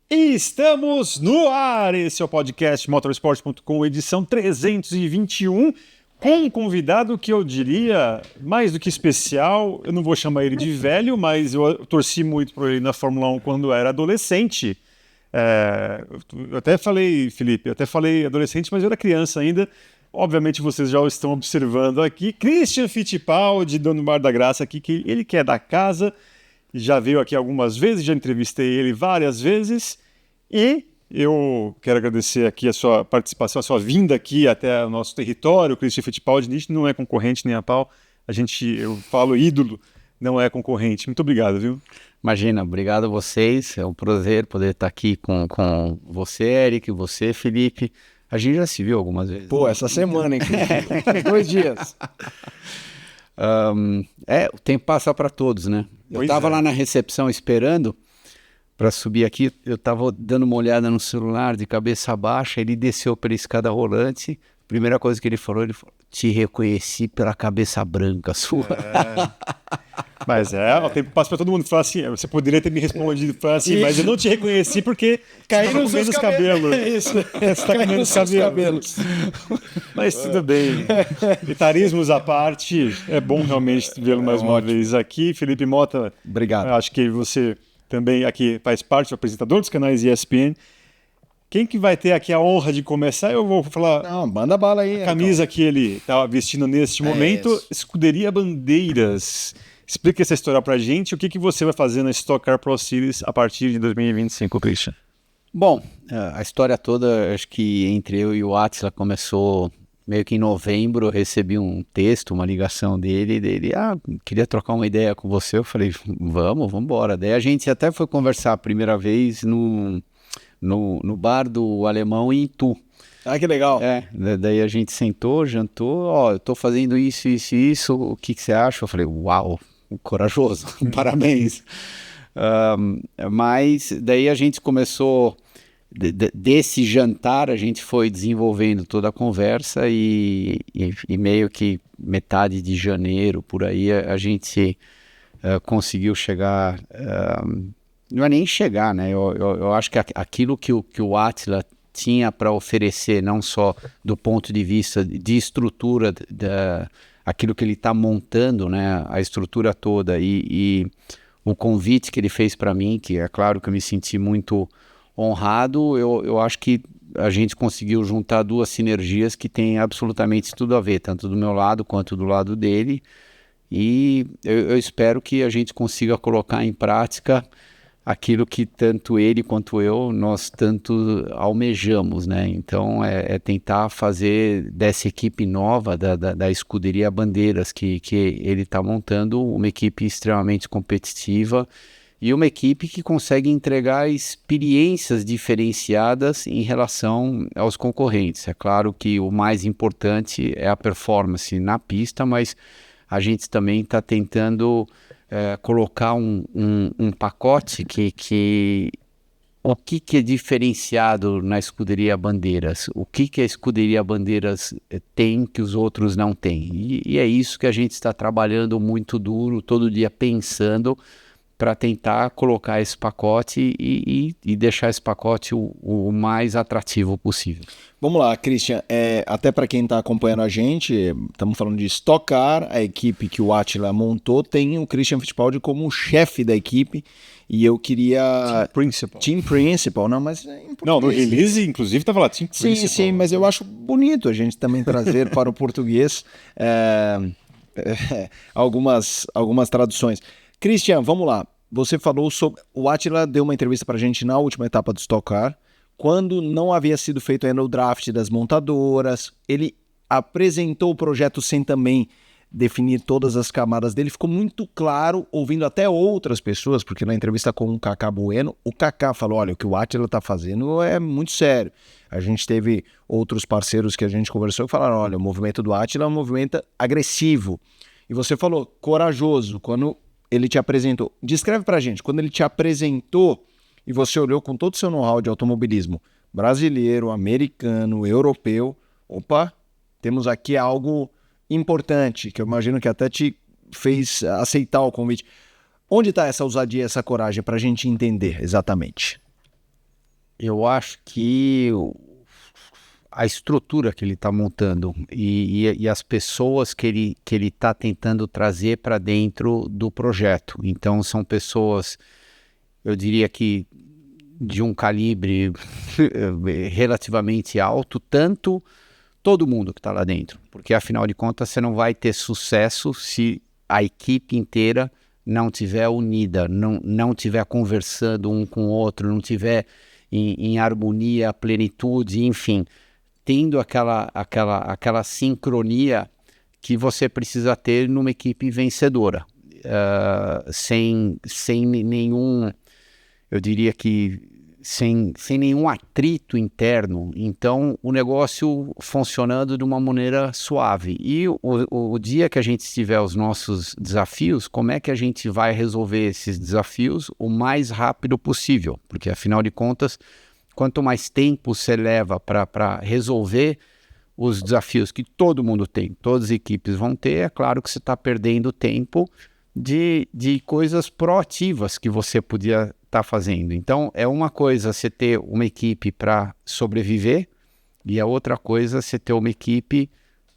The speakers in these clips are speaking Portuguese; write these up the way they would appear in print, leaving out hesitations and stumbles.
E estamos no ar! Esse é o podcast Motorsport.com, edição 321, com um convidado que eu diria mais do que especial. Eu não vou chamar ele de velho, mas eu torci muito por ele na Fórmula 1 quando eu era adolescente. Eu até falei, Felipe, adolescente, mas eu era criança ainda. Obviamente vocês já o estão observando aqui. Christian Fittipaldi, dono do Bar da Graça aqui, que ele que é da casa, já veio aqui algumas vezes, já entrevistei ele várias vezes. E eu quero agradecer aqui a sua participação, a sua vinda aqui até o nosso território. O Christian Fittipaldi não é concorrente nem a pau. Eu falo ídolo, não é concorrente. Muito obrigado, viu? Imagina, obrigado a vocês. É um prazer poder estar aqui com você, Eric, você, Felipe. A gente já se viu algumas vezes. Pô, essa semana, inclusive. 2 dias. O tempo passa para todos, né? Eu estava lá na recepção esperando para subir aqui. Eu estava dando uma olhada no celular de cabeça baixa. Ele desceu pela escada rolante. Primeira coisa que ele falou, te reconheci pela cabeça branca sua. Mas o tempo passa para todo mundo. Fala assim, você poderia ter me respondido, fala assim, mas eu não te reconheci porque caíram os cabelos. Isso. Você está comendo os cabelos. Mas tudo bem. Etarismos à parte, é bom realmente vê-lo mais uma vez aqui. Felipe Mota, obrigado. Acho que você também aqui faz parte do apresentador dos canais ESPN. Quem que vai ter aqui a honra de começar? Eu vou falar. Não, manda bala aí. A camisa que ele está vestindo neste momento, Escuderia Bandeiras. Explica essa história pra gente. O que você vai fazer na Stock Car Pro Series a partir de 2025, Christian? Bom, a história toda, acho que entre eu e o Átila começou meio que em novembro. Eu recebi um texto, uma ligação dele, queria trocar uma ideia com você. Eu falei, vamos embora. Daí a gente até foi conversar a primeira vez no bar do Alemão em Itu. Ah, que legal. Daí a gente sentou, jantou, eu tô fazendo isso, o que você acha? Eu falei, uau, corajoso, parabéns. Mas daí a gente começou, desse jantar a gente foi desenvolvendo toda a conversa e meio que metade de janeiro, por aí, a gente conseguiu chegar... não é nem chegar, né? Eu acho que aquilo que o Átila tinha para oferecer, não só do ponto de vista de estrutura, aquilo que ele está montando, né? A estrutura toda e o convite que ele fez para mim, que é claro que eu me senti muito honrado. Eu acho que a gente conseguiu juntar duas sinergias que têm absolutamente tudo a ver, tanto do meu lado quanto do lado dele. E eu espero que a gente consiga colocar em prática aquilo que tanto ele quanto eu, nós tanto almejamos, né? Então é tentar fazer dessa equipe nova da Escuderia Bandeiras que ele está montando uma equipe extremamente competitiva e uma equipe que consegue entregar experiências diferenciadas em relação aos concorrentes. É claro que o mais importante é a performance na pista, mas a gente também está tentando colocar um pacote que o que é diferenciado na Escuderia Bandeiras, o que a Escuderia Bandeiras tem que os outros não têm. E é isso que a gente está trabalhando muito duro, todo dia pensando para tentar colocar esse pacote e deixar esse pacote o mais atrativo possível. Vamos lá, Christian, até para quem está acompanhando a gente, estamos falando de Stock Car, a equipe que o Átila montou tem o Christian Fittipaldi como chefe da equipe, e eu queria... Team Principal, não, mas... Não, no release, inclusive, estava lá, Team Principal. Sim, mas eu acho bonito a gente também trazer para o português algumas traduções. Christian, vamos lá. Você falou sobre... O Átila deu uma entrevista para a gente na última etapa do Stock Car, quando não havia sido feito ainda o draft das montadoras. Ele apresentou o projeto sem também definir todas as camadas dele. Ficou muito claro, ouvindo até outras pessoas, porque na entrevista com o Kaká Bueno, o Kaká falou, olha, o que o Átila está fazendo é muito sério. A gente teve outros parceiros que a gente conversou que falaram, olha, o movimento do Átila é um movimento agressivo. E você falou, corajoso, quando ele te apresentou. Descreve pra gente, quando ele te apresentou e você olhou com todo o seu know-how de automobilismo brasileiro, americano, europeu, opa, temos aqui algo importante, que eu imagino que até te fez aceitar o convite. Onde está essa ousadia, essa coragem para a gente entender exatamente? Eu acho que a estrutura que ele está montando e as pessoas que ele está tentando trazer para dentro do projeto. Então, são pessoas, eu diria que de um calibre relativamente alto, tanto todo mundo que está lá dentro, porque afinal de contas você não vai ter sucesso se a equipe inteira não tiver unida, não tiver conversando um com o outro, não tiver em harmonia, plenitude, enfim, tendo aquela sincronia que você precisa ter numa equipe vencedora, sem nenhum, eu diria que sem nenhum atrito interno, então o negócio funcionando de uma maneira suave. E o dia que a gente tiver os nossos desafios, como é que a gente vai resolver esses desafios o mais rápido possível? Porque afinal de contas, quanto mais tempo você leva para resolver os desafios que todo mundo tem, todas as equipes vão ter, é claro que você está perdendo tempo de coisas proativas que você podia estar fazendo. Então, é uma coisa você ter uma equipe para sobreviver e a outra coisa você ter uma equipe,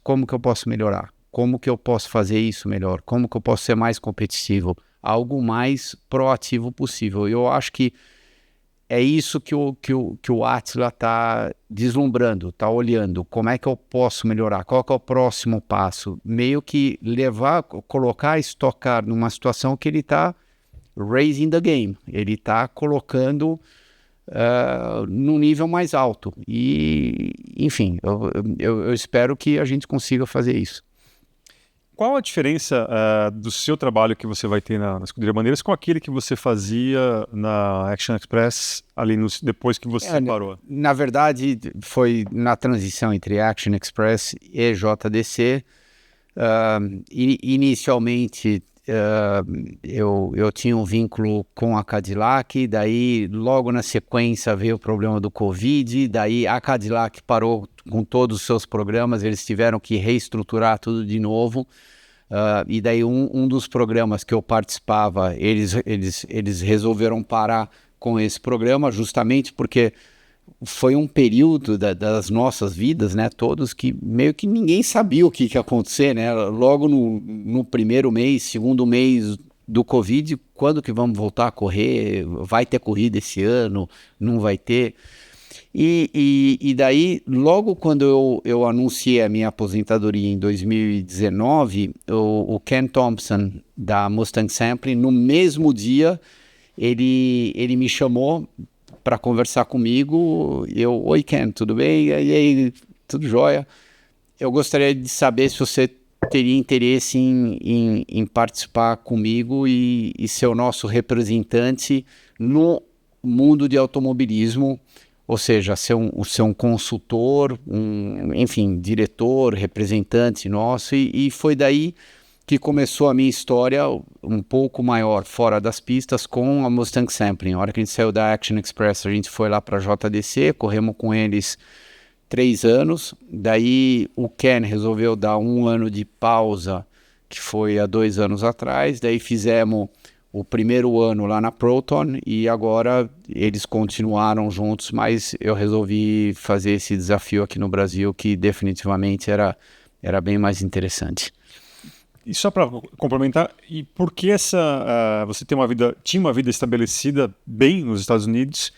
como que eu posso melhorar? Como que eu posso fazer isso melhor? Como que eu posso ser mais competitivo? Algo mais proativo possível. Eu acho que é isso que o Átila está deslumbrando, está olhando. Como é que eu posso melhorar? Qual que é o próximo passo? Meio que colocar, estocar numa situação que ele está raising the game. Ele está colocando num nível mais alto. E, enfim, eu espero que a gente consiga fazer isso. Qual a diferença do seu trabalho que você vai ter na Escuderia Bandeiras com aquele que você fazia na Action Express ali depois que você parou? Na verdade, foi na transição entre Action Express e JDC. Inicialmente, eu tinha um vínculo com a Cadillac, daí logo na sequência veio o problema do Covid, daí a Cadillac parou com todos os seus programas, eles tiveram que reestruturar tudo de novo, e daí um dos programas que eu participava, eles resolveram parar com esse programa, justamente porque foi um período das nossas vidas, né, todos, que meio que ninguém sabia o que ia acontecer, né, logo no primeiro mês, segundo mês do Covid, quando que vamos voltar a correr, vai ter corrida esse ano, não vai ter, e daí, logo quando eu anunciei a minha aposentadoria em 2019, o Ken Thompson, da Mustang Sampling, no mesmo dia, ele me chamou para conversar comigo. Oi Ken, tudo bem? E aí, tudo jóia? Eu gostaria de saber se você teria interesse em participar comigo e ser o nosso representante no mundo de automobilismo, ou seja, ser um consultor, enfim, diretor, representante nosso, e foi daí que começou a minha história um pouco maior fora das pistas com a Mustang Sampling. A hora que a gente saiu da Action Express, a gente foi lá para a JDC, corremos com eles 3 anos, daí o Ken resolveu dar 1 ano de pausa, que foi há 2 anos atrás, daí fizemos o primeiro ano lá na Proton e agora eles continuaram juntos, mas eu resolvi fazer esse desafio aqui no Brasil, que definitivamente era bem mais interessante. E só para complementar, e por que você tinha uma vida estabelecida bem nos Estados Unidos,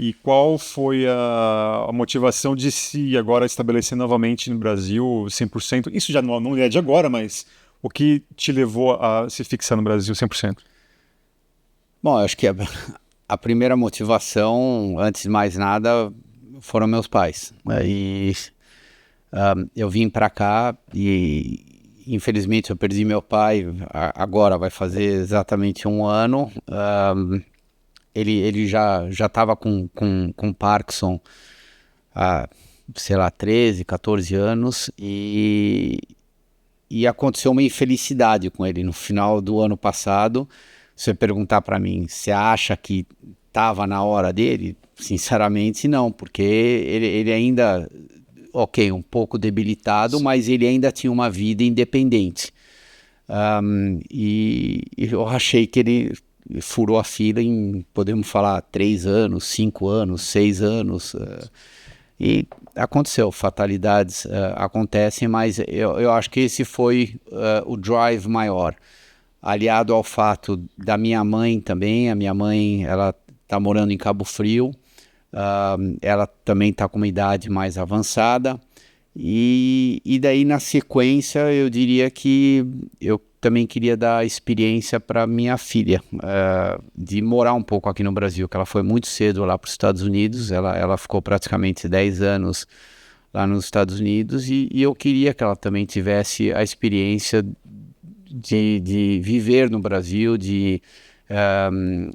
e qual foi a motivação de se agora estabelecer novamente no Brasil 100%? Isso já não é de agora, mas o que te levou a se fixar no Brasil 100%? Bom, eu acho que a primeira motivação, antes de mais nada, foram meus pais. Eu vim para cá e infelizmente eu perdi meu pai, agora vai fazer exatamente 1 ano. Ele já estava com Parkinson há, sei lá, 13, 14 anos e aconteceu uma infelicidade com ele no final do ano passado. Se você perguntar para mim, você acha que estava na hora dele? Sinceramente não, porque ele ainda, um pouco debilitado, mas ele ainda tinha uma vida independente. E eu achei que ele furou a fila em, podemos falar, 3 anos, 5 anos, 6 anos. E aconteceu, fatalidades acontecem, mas eu acho que esse foi o drive maior. Aliado ao fato da minha mãe também. A minha mãe, ela está morando em Cabo Frio. Ela também está com uma idade mais avançada. E daí, na sequência, eu diria que eu também queria dar experiência para minha filha, de morar um pouco aqui no Brasil, que ela foi muito cedo lá para os Estados Unidos. Ela ficou praticamente 10 anos lá nos Estados Unidos, e eu queria que ela também tivesse a experiência de viver no Brasil, de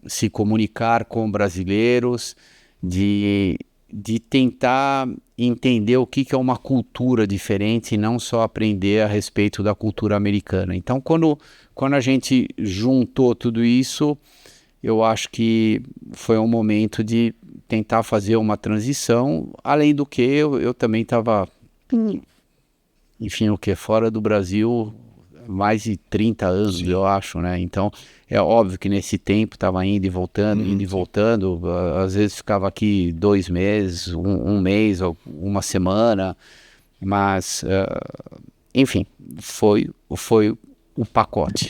se comunicar com brasileiros, de tentar entender o que é uma cultura diferente e não só aprender a respeito da cultura americana. Então, quando a gente juntou tudo isso, eu acho que foi um momento de tentar fazer uma transição, além do que eu também estava, enfim, fora do Brasil mais de 30 anos, sim, eu acho, né? Então, é óbvio que nesse tempo estava indo e voltando, às vezes ficava aqui 2 meses, um mês, ou uma semana, mas, enfim, foi o pacote.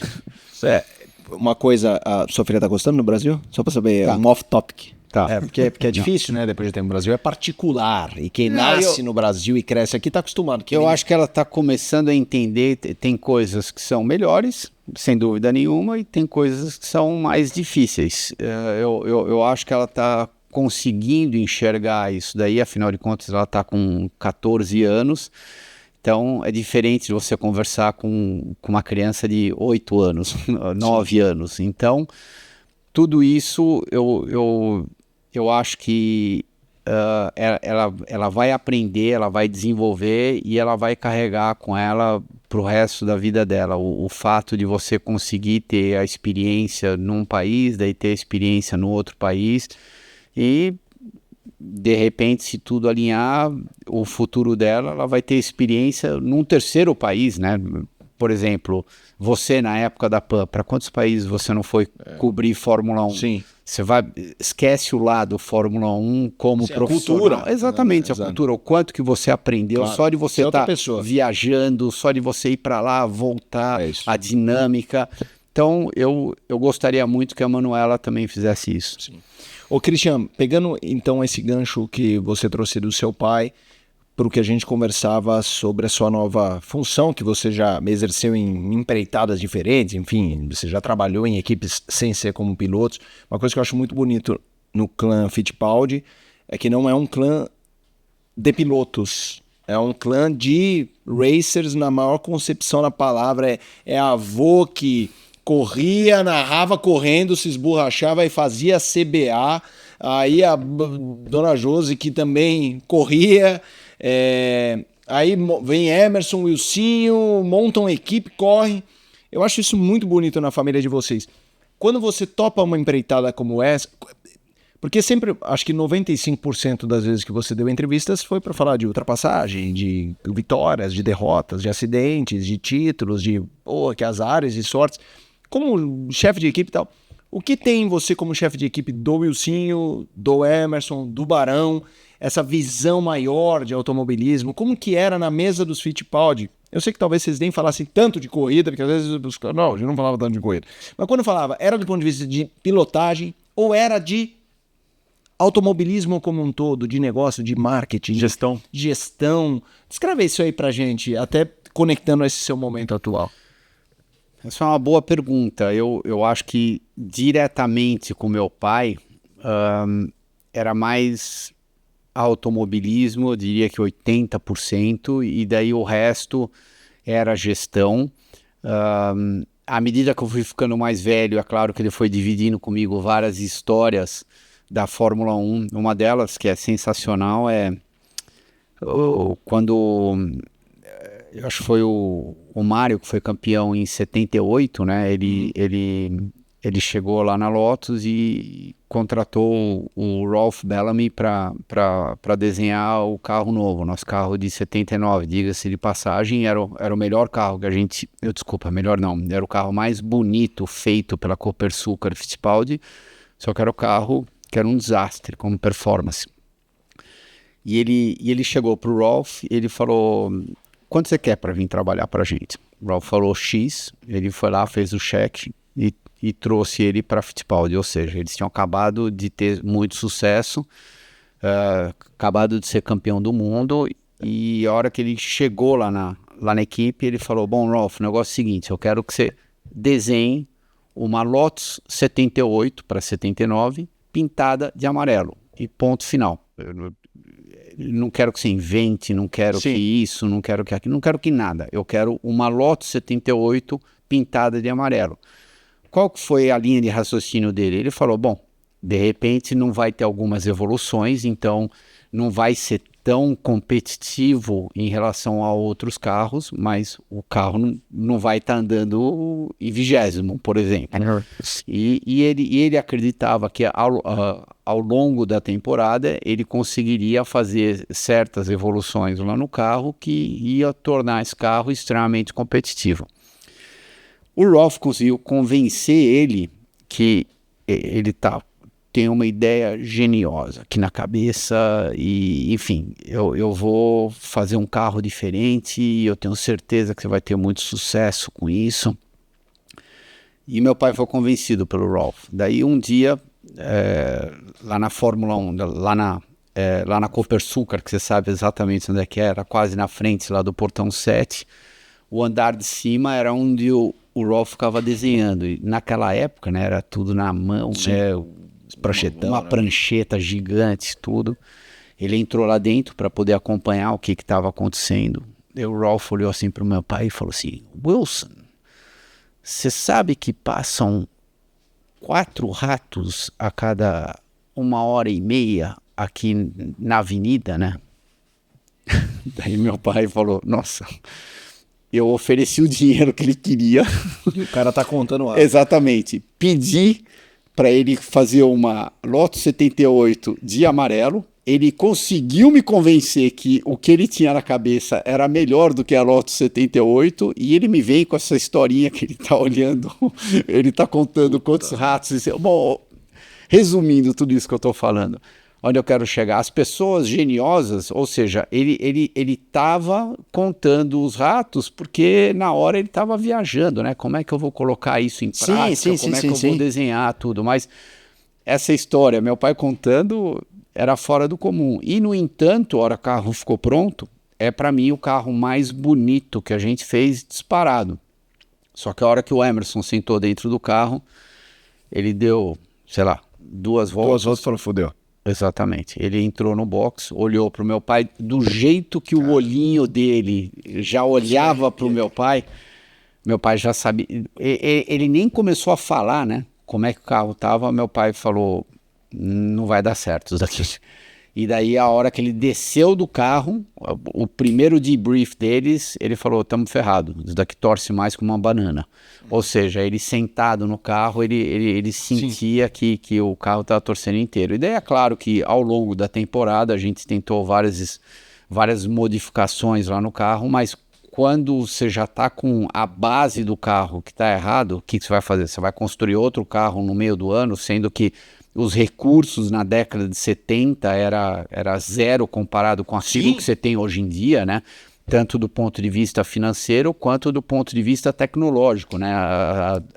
Uma coisa, a sua filha tá gostando no Brasil? Só para saber, um off-topic. Tá. Porque é difícil, né? Depois de tempo no Brasil, é particular. E quem nasce no Brasil e cresce aqui tá acostumado. Eu acho que ela tá começando a entender. Tem coisas que são melhores, sem dúvida nenhuma, e tem coisas que são mais difíceis. Eu acho que ela tá conseguindo enxergar isso daí. Afinal de contas, ela tá com 14 anos. Então, é diferente de você conversar com uma criança de 8 anos, 9 anos. Então, tudo isso eu acho que ela vai aprender, ela vai desenvolver e ela vai carregar com ela para o resto da vida dela. O fato de você conseguir ter a experiência num país, daí ter a experiência no outro país, e de repente, se tudo alinhar, o futuro dela, ela vai ter experiência num terceiro país, né? Por exemplo, você na época da PAN, para quantos países você não foi cobrir Fórmula 1? Sim. Você esquece o lado Fórmula 1 como profissional. A cultura. Exatamente, a cultura. O quanto que você aprendeu, claro, só de você estar viajando, só de você ir para lá, voltar, a dinâmica. Então, eu gostaria muito que a Manuela também fizesse isso. Sim. Ô, Christian, pegando então esse gancho que você trouxe do seu pai, para o que a gente conversava sobre a sua nova função, que você já exerceu em empreitadas diferentes, enfim, você já trabalhou em equipes sem ser como pilotos. Uma coisa que eu acho muito bonito no clã Fittipaldi é que não é um clã de pilotos, é um clã de racers na maior concepção da palavra. É avô que corria, narrava correndo, se esborrachava e fazia CBA. Aí a dona Josi, que também corria. Aí vem Emerson, Wilsinho, montam equipe, correm. Eu acho isso muito bonito na família de vocês. Quando você topa uma empreitada como essa, porque sempre, acho que 95% das vezes que você deu entrevistas foi para falar de ultrapassagem, de vitórias, de derrotas, de acidentes, de títulos, de que azares e sortes. Como chefe de equipe e tal, o que tem em você como chefe de equipe do Wilsinho, do Emerson, do Barão, essa visão maior de automobilismo? Como que era na mesa dos Fittipaldi? Eu sei que talvez vocês nem falassem tanto de corrida, porque às vezes os caras, não, a gente não falava tanto de corrida. Mas quando falava, era do ponto de vista de pilotagem ou era de automobilismo como um todo, de negócio, de marketing, gestão? Descreve isso aí pra gente, até conectando a esse seu momento atual. Essa é uma boa pergunta. Eu acho que diretamente com meu pai era mais automobilismo, eu diria que 80%, e daí o resto era gestão. À medida que eu fui ficando mais velho, é claro que ele foi dividindo comigo várias histórias da Fórmula 1. Uma delas, que é sensacional, é quando... eu acho que foi o Mário que foi campeão em 78, né? Ele chegou lá na Lotus e contratou o Ralph Bellamy para desenhar o carro novo, nosso carro de 79, diga-se de passagem, era o melhor carro que a gente, melhor não, era o carro mais bonito feito pela Copersucar Fittipaldi, só que era o carro que era um desastre como performance. E ele chegou pro Ralph e ele falou, quanto você quer para vir trabalhar para a gente? O Ralph falou X, ele foi lá, fez o cheque e trouxe ele para Fittipaldi, ou seja, eles tinham acabado de ter muito sucesso, acabado de ser campeão do mundo, e a hora que ele chegou lá na equipe, ele falou, bom, Ralph, o negócio é o seguinte, eu quero que você desenhe uma Lotus 78 para 79, pintada de amarelo, e ponto final. Eu não quero que você invente, não quero que isso, não quero que aquilo, não quero que nada, eu quero uma Lotus 78 pintada de amarelo. Qual que foi a linha de raciocínio dele? Ele falou, bom, de repente não vai ter algumas evoluções, então não vai ser tão competitivo em relação a outros carros, mas o carro não vai estar andando em 20º, por exemplo. E ele acreditava que ao longo da temporada ele conseguiria fazer certas evoluções lá no carro que ia tornar esse carro extremamente competitivo. O Ralph conseguiu convencer ele que ele tem uma ideia geniosa aqui na cabeça e, enfim, eu vou fazer um carro diferente e eu tenho certeza que você vai ter muito sucesso com isso. E meu pai foi convencido pelo Ralph. Daí um dia, lá na Fórmula 1, lá na Copersucar, que você sabe exatamente onde é que era, quase na frente lá do portão 7, o andar de cima era onde o Ralph ficava desenhando, e naquela época, né, era tudo na mão, né, uma prancheta gigante, tudo. Ele entrou lá dentro para poder acompanhar o que estava acontecendo. E o Ralph olhou assim para o meu pai e falou assim, Wilson, você sabe que passam 4 ratos a cada 1h30 aqui na avenida, né? Daí meu pai falou, nossa... Eu ofereci o dinheiro que ele queria. O cara tá contando algo. Exatamente. Pedi para ele fazer uma Lotus 78 de amarelo. Ele conseguiu me convencer que o que ele tinha na cabeça era melhor do que a Lotus 78. E ele me vem com essa historinha que ele tá olhando. Ele tá contando quantos ratos. Bom, resumindo tudo isso que eu tô falando. Onde eu quero chegar, as pessoas geniosas, ou seja, ele estava contando os ratos porque na hora ele estava viajando, né? Como é que eu vou colocar isso em prática? Como é que eu vou desenhar tudo? Mas essa história, meu pai contando, era fora do comum. E, no entanto, a hora que o carro ficou pronto, é para mim o carro mais bonito que a gente fez disparado. Só que a hora que o Emerson sentou dentro do carro, ele deu, sei lá, 2 voltas. 2 voltas e falou, fodeu. Exatamente. Ele entrou no box, olhou pro meu pai, do jeito que o olhinho dele já olhava pro meu pai já sabia. Ele nem começou a falar, né? Como é que o carro tava, meu pai falou, não vai dar certo isso daqui. E daí a hora que ele desceu do carro, o primeiro debrief deles, ele falou, estamos ferrados, isso daqui torce mais que uma banana. Ou seja, ele sentado no carro, ele sentia que o carro estava torcendo inteiro. E daí é claro que ao longo da temporada a gente tentou várias modificações lá no carro, mas quando você já está com a base do carro que está errado, o que você vai fazer? Você vai construir outro carro no meio do ano, sendo que os recursos na década de 70 era zero comparado com aquilo que você tem hoje em dia, né? Tanto do ponto de vista financeiro quanto do ponto de vista tecnológico, né?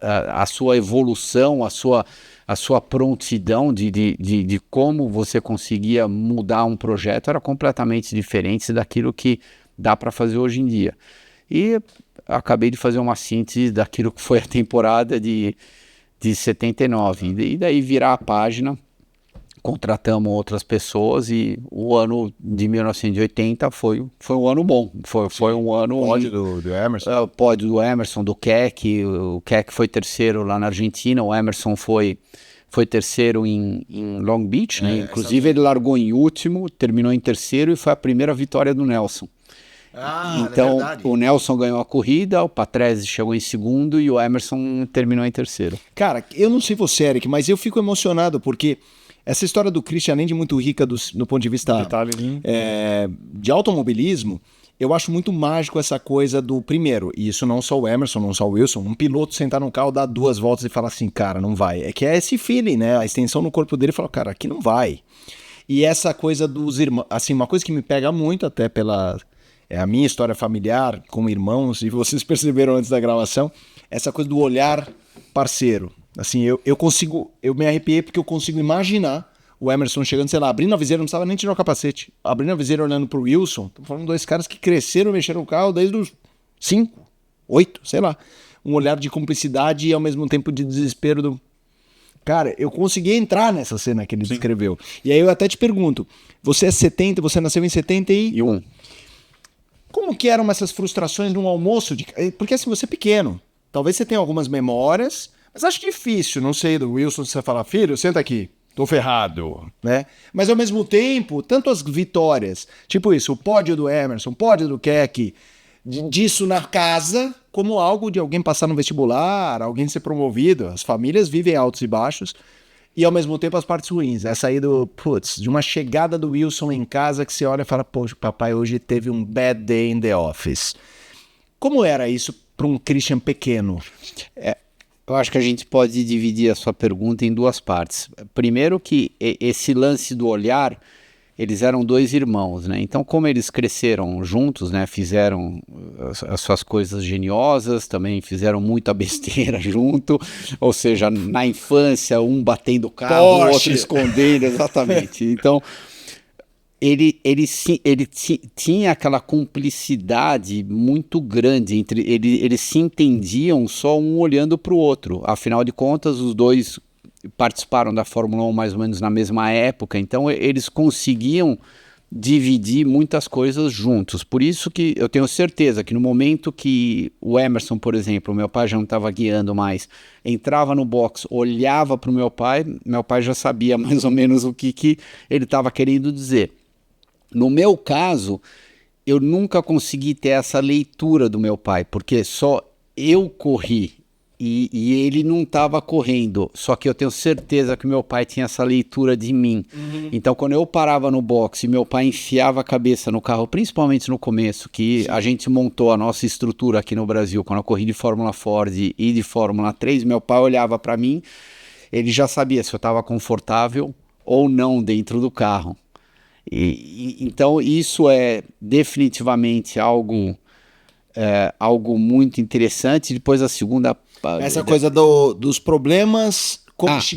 A sua evolução, a sua prontidão de como você conseguia mudar um projeto era completamente diferente daquilo que dá para fazer hoje em dia. E acabei de fazer uma síntese daquilo que foi a temporada de 79, e daí virar a página, contratamos outras pessoas e o ano de 1980 foi um ano bom, foi um ano... Pódio do Emerson. Pódio do Emerson, do Keck, o Keck foi terceiro lá na Argentina, o Emerson foi terceiro em Long Beach, né? Inclusive ele largou em último, terminou em terceiro e foi a primeira vitória do Nelson. Então, o Nelson ganhou a corrida, o Patrese chegou em segundo e o Emerson terminou em terceiro. Cara, eu não sei você, Eric, mas eu fico emocionado porque essa história do Christian, além de muito rica do ponto de vista de automobilismo, eu acho muito mágico essa coisa do, primeiro, e isso não só o Emerson, não só o Wilson, um piloto sentar no carro, dar 2 voltas e falar assim, cara, não vai. É que é esse feeling, né? A extensão no corpo dele fala, cara, aqui não vai. E essa coisa dos irmãos, assim, uma coisa que me pega muito até pela a minha história familiar com irmãos, e vocês perceberam antes da gravação, essa coisa do olhar parceiro. Assim, eu me arrepiei porque eu consigo imaginar o Emerson chegando, sei lá, abrindo a viseira, não precisava nem tirar o capacete, abrindo a viseira olhando pro Wilson. Estamos falando de 2 caras que cresceram, mexeram o carro desde os 5, 8, sei lá. Um olhar de cumplicidade e ao mesmo tempo de desespero do... Cara, eu consegui entrar nessa cena que ele descreveu. E aí eu até te pergunto, você nasceu em 71. Como que eram essas frustrações num almoço? Porque assim, você é pequeno, talvez você tenha algumas memórias, mas acho difícil, não sei, do Wilson, você falar, filho, senta aqui. Tô ferrado, né? Mas ao mesmo tempo, tanto as vitórias, tipo isso, o pódio do Emerson, o pódio do Keck, disso na casa, como algo de alguém passar no vestibular, alguém ser promovido. As famílias vivem altos e baixos, e ao mesmo tempo as partes ruins. Essa aí de uma chegada do Wilson em casa que você olha e fala, poxa, papai hoje teve um bad day in the office. Como era isso para um Christian pequeno? Eu acho que a gente pode dividir a sua pergunta em 2 partes. Primeiro que esse lance do olhar, eles eram 2 irmãos, né? Então, como eles cresceram juntos, né? Fizeram as suas coisas geniosas, também fizeram muita besteira junto, ou seja, na infância, um batendo o carro, o outro escondendo, exatamente. Então, ele tinha aquela cumplicidade muito grande entre eles se entendiam só um olhando para o outro. Afinal de contas, os 2 participaram da Fórmula 1 mais ou menos na mesma época, então eles conseguiam dividir muitas coisas juntos. Por isso que eu tenho certeza que no momento que o Emerson, por exemplo, meu pai já não estava guiando mais, entrava no box, olhava para o meu pai já sabia mais ou menos o que ele estava querendo dizer. No meu caso, eu nunca consegui ter essa leitura do meu pai, porque só eu corri e ele não estava correndo, só que eu tenho certeza que meu pai tinha essa leitura de mim. Então, quando eu parava no boxe e meu pai enfiava a cabeça no carro, principalmente no começo, que a gente montou a nossa estrutura aqui no Brasil, quando eu corri de Fórmula Ford e de Fórmula 3, meu pai olhava para mim, ele já sabia se eu estava confortável ou não dentro do carro. Então isso é definitivamente algo muito interessante. Depois a segunda... Essa coisa dos problemas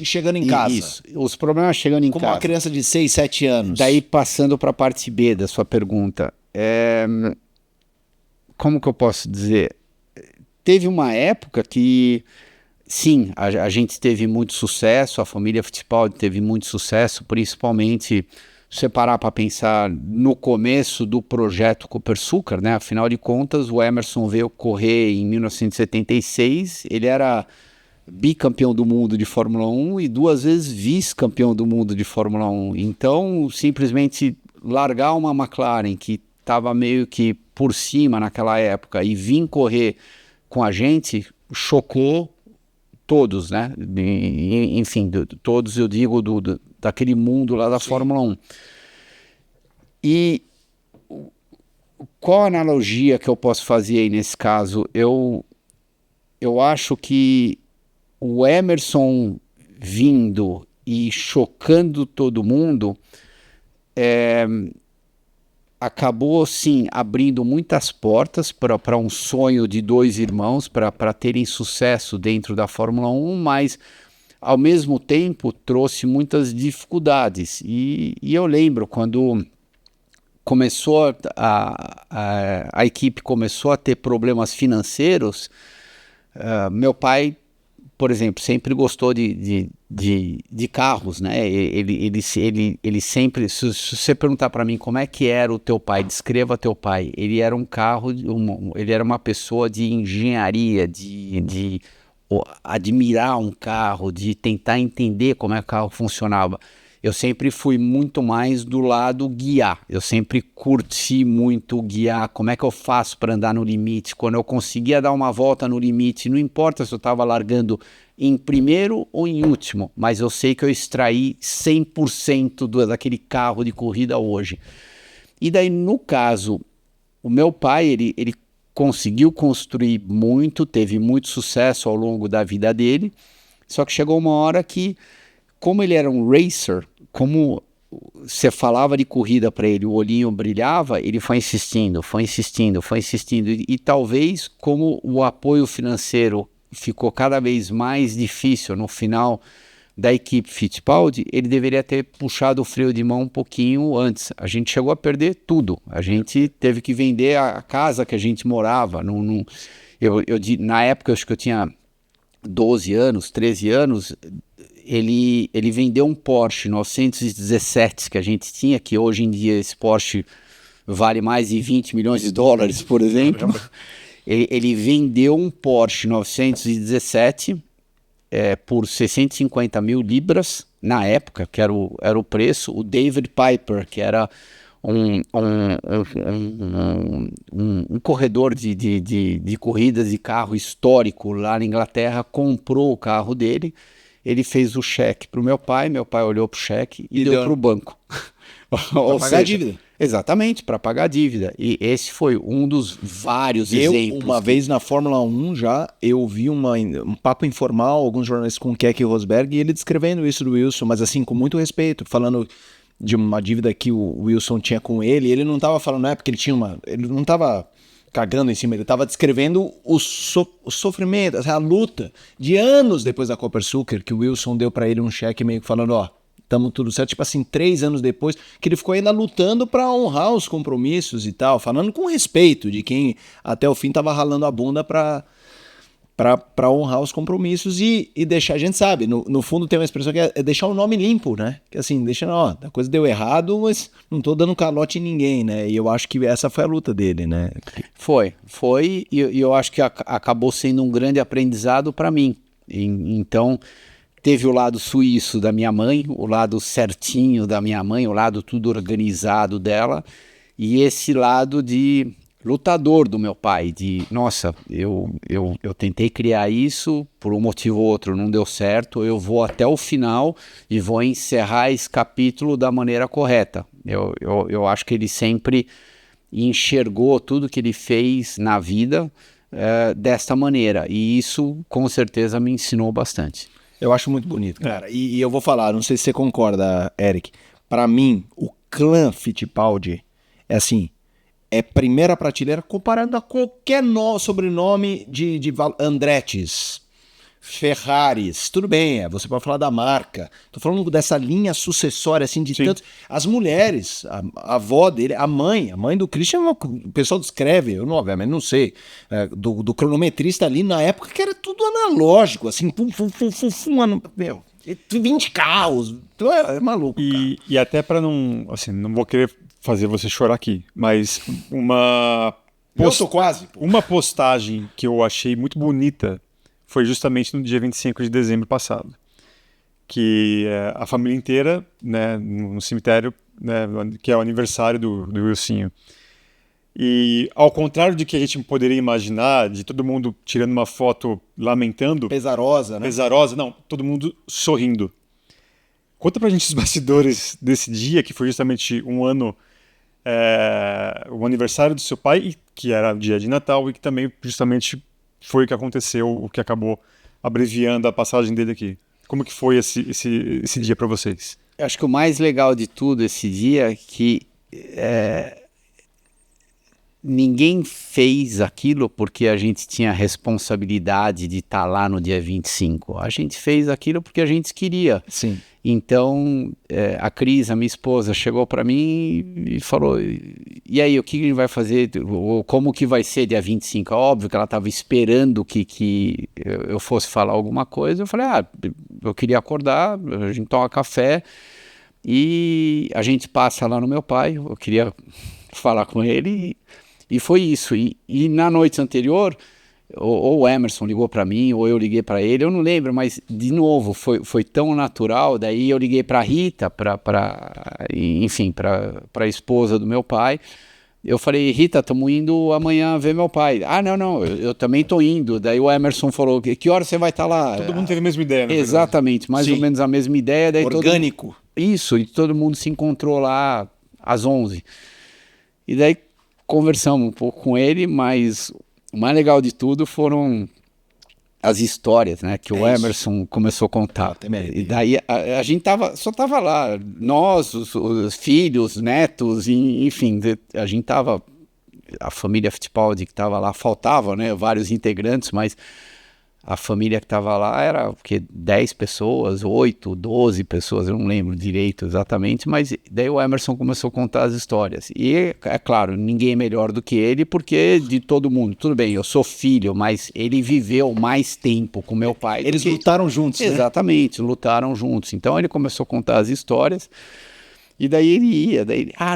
chegando em casa. Isso, os problemas chegando em casa. Como uma criança de 6, 7 anos. Daí passando para a parte B da sua pergunta. Como que eu posso dizer? Teve uma época que... Sim, a gente teve muito sucesso, a família Fittipaldi teve muito sucesso, principalmente... Se você parar para pensar no começo do projeto Copersucar, né? Afinal de contas, o Emerson veio correr em 1976, ele era bicampeão do mundo de Fórmula 1 e 2 vezes vice-campeão do mundo de Fórmula 1. Então, simplesmente largar uma McLaren que estava meio que por cima naquela época e vir correr com a gente, chocou todos, né? Enfim, todos eu digo daquele mundo lá da Fórmula 1. E qual a analogia que eu posso fazer aí nesse caso? Eu acho que o Emerson vindo e chocando todo mundo acabou, sim, abrindo muitas portas para um sonho de 2 irmãos para terem sucesso dentro da Fórmula 1, mas ao mesmo tempo trouxe muitas dificuldades. E eu lembro quando começou a equipe começou a ter problemas financeiros, meu pai, por exemplo, sempre gostou de carros, né? Ele sempre, se você perguntar para mim como é que era o teu pai, descreva teu pai, ele era um carro, ele era uma pessoa de engenharia, de admirar um carro, de tentar entender como é que o carro funcionava. eu sempre fui muito mais do lado guiar. Eu sempre curti muito guiar. Como é que eu faço para andar no limite? Quando eu conseguia dar uma volta no limite, não importa se eu estava largando em primeiro ou em último, mas eu sei que eu extraí 100% daquele carro de corrida hoje. E daí, no caso, o meu pai, ele conseguiu construir muito, teve muito sucesso ao longo da vida dele, só que chegou uma hora que, como ele era um racer, como você falava de corrida para ele, o olhinho brilhava, ele foi insistindo, e talvez como o apoio financeiro ficou cada vez mais difícil no final da equipe Fittipaldi, ele deveria ter puxado o freio de mão um pouquinho antes. A gente chegou a perder tudo, a gente teve que vender a casa que a gente morava, na época acho que eu tinha 12 anos, 13 anos, ele vendeu um Porsche 917 que a gente tinha, que hoje em dia esse Porsche vale mais de 20 milhões de dólares, por exemplo. Ele vendeu um Porsche 917 por 650 mil libras, na época, que era o preço. O David Piper, que era um corredor de corridas de carro histórico lá na Inglaterra, comprou o carro dele. Ele fez o cheque para o meu pai olhou para o cheque e deu para o banco. Para pagar a dívida. Exatamente, para pagar a dívida. E esse foi um dos vários exemplos. Uma vez na Fórmula 1 eu vi um papo informal, alguns jornalistas com o Keck Rosberg, e ele descrevendo isso do Wilson, mas assim, com muito respeito, falando de uma dívida que o Wilson tinha com ele não estava falando, porque ele não estava cagando em cima, ele estava descrevendo o sofrimento, a luta de anos depois da Copersucar, que o Wilson deu para ele um cheque meio que falando, tamo tudo certo, tipo assim, 3 anos depois, que ele ficou ainda lutando para honrar os compromissos e tal, falando com respeito de quem até o fim tava ralando a bunda para honrar os compromissos e deixar, a gente sabe, no fundo tem uma expressão que é deixar o nome limpo, né? Que assim, a coisa deu errado, mas não tô dando calote em ninguém, né? E eu acho que essa foi a luta dele, né? Foi, e eu acho que acabou sendo um grande aprendizado para mim. Então, teve o lado suíço da minha mãe, o lado certinho da minha mãe, o lado tudo organizado dela, e esse lado de lutador do meu pai, de nossa, eu tentei criar isso, por um motivo ou outro não deu certo, eu vou até o final e vou encerrar esse capítulo da maneira correta. Eu acho que ele sempre enxergou tudo que ele fez na vida desta maneira, e isso com certeza me ensinou bastante. Eu acho muito bonito, cara. E eu vou falar, não sei se você concorda, Eric. Para mim, o clã Fittipaldi é assim, é primeira prateleira comparando a qualquer sobrenome de Andretti's, Ferraris, tudo bem, você pode falar da marca. Tô falando dessa linha sucessória, assim, de tantos. As mulheres, a avó dele, a mãe do Christian, o pessoal descreve, eu não, obviamente não sei, do cronometrista ali na época que era tudo analógico, assim, meu, 20 carros, é maluco. E até para não, assim, não vou querer fazer você chorar aqui, mas Eu tô quase. Uma postagem que eu achei muito bonita foi justamente no dia 25 de dezembro passado, que a família inteira, né, no cemitério, né, que é o aniversário do Wilsinho. E ao contrário de que a gente poderia imaginar, de todo mundo tirando uma foto lamentando, pesarosa, né? Pesarosa, não, todo mundo sorrindo. Conta pra gente os bastidores desse dia, que foi justamente um ano, o aniversário do seu pai, que era o dia de Natal, e que também justamente foi o que aconteceu, o que acabou abreviando a passagem dele aqui. Como que foi esse dia para vocês? Eu acho que o mais legal de tudo esse dia é que ninguém fez aquilo porque a gente tinha a responsabilidade de estar lá no dia 25. A gente fez aquilo porque a gente queria. Sim. Então, a Cris, a minha esposa, chegou para mim e falou, e aí, o que a gente vai fazer? Como que vai ser dia 25? Óbvio que ela estava esperando que eu fosse falar alguma coisa. Eu falei, eu queria acordar, a gente toma café e a gente passa lá no meu pai, eu queria falar com ele e foi isso. E na noite anterior, ou o Emerson ligou para mim, ou eu liguei para ele, eu não lembro, mas de novo, foi tão natural. Daí eu liguei para Rita, enfim, para a esposa do meu pai. Eu falei, Rita, estamos indo amanhã ver meu pai. Ah, não, eu também estou indo. Daí o Emerson falou, que hora você vai estar lá? Todo mundo teve a mesma ideia, né? Exatamente, mais ou menos a mesma ideia. Daí orgânico. Isso, e todo mundo se encontrou lá às 11. E daí conversamos um pouco com ele, mas o mais legal de tudo foram as histórias, né, que o Emerson começou a contar. E daí a gente só tava lá, nós, os filhos, netos, enfim, a gente tava, a família Fittipaldi que tava lá, faltava, né, vários integrantes, mas a família que estava lá era 10 pessoas, 8, 12 pessoas, eu não lembro direito exatamente, mas daí o Emerson começou a contar as histórias. E, é claro, ninguém é melhor do que ele, porque de todo mundo, tudo bem, eu sou filho, mas ele viveu mais tempo com meu pai. Eles lutaram juntos, Exatamente, lutaram juntos. Então ele começou a contar as histórias, e daí ele ia,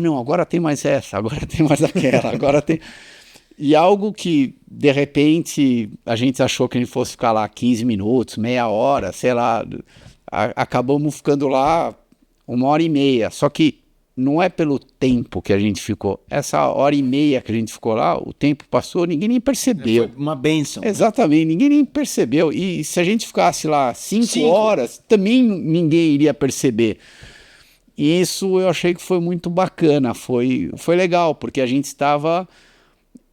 não, agora tem mais essa, agora tem mais aquela, agora tem... E algo que, de repente, a gente achou que a gente fosse ficar lá 15 minutos, meia hora, sei lá, acabamos ficando lá 1h30. Só que não é pelo tempo que a gente ficou. Essa 1h30 que a gente ficou lá, o tempo passou, ninguém nem percebeu. Foi uma bênção. Exatamente, ninguém nem percebeu. E se a gente ficasse lá 5 horas, também ninguém iria perceber. E isso eu achei que foi muito bacana, foi legal, porque a gente estava...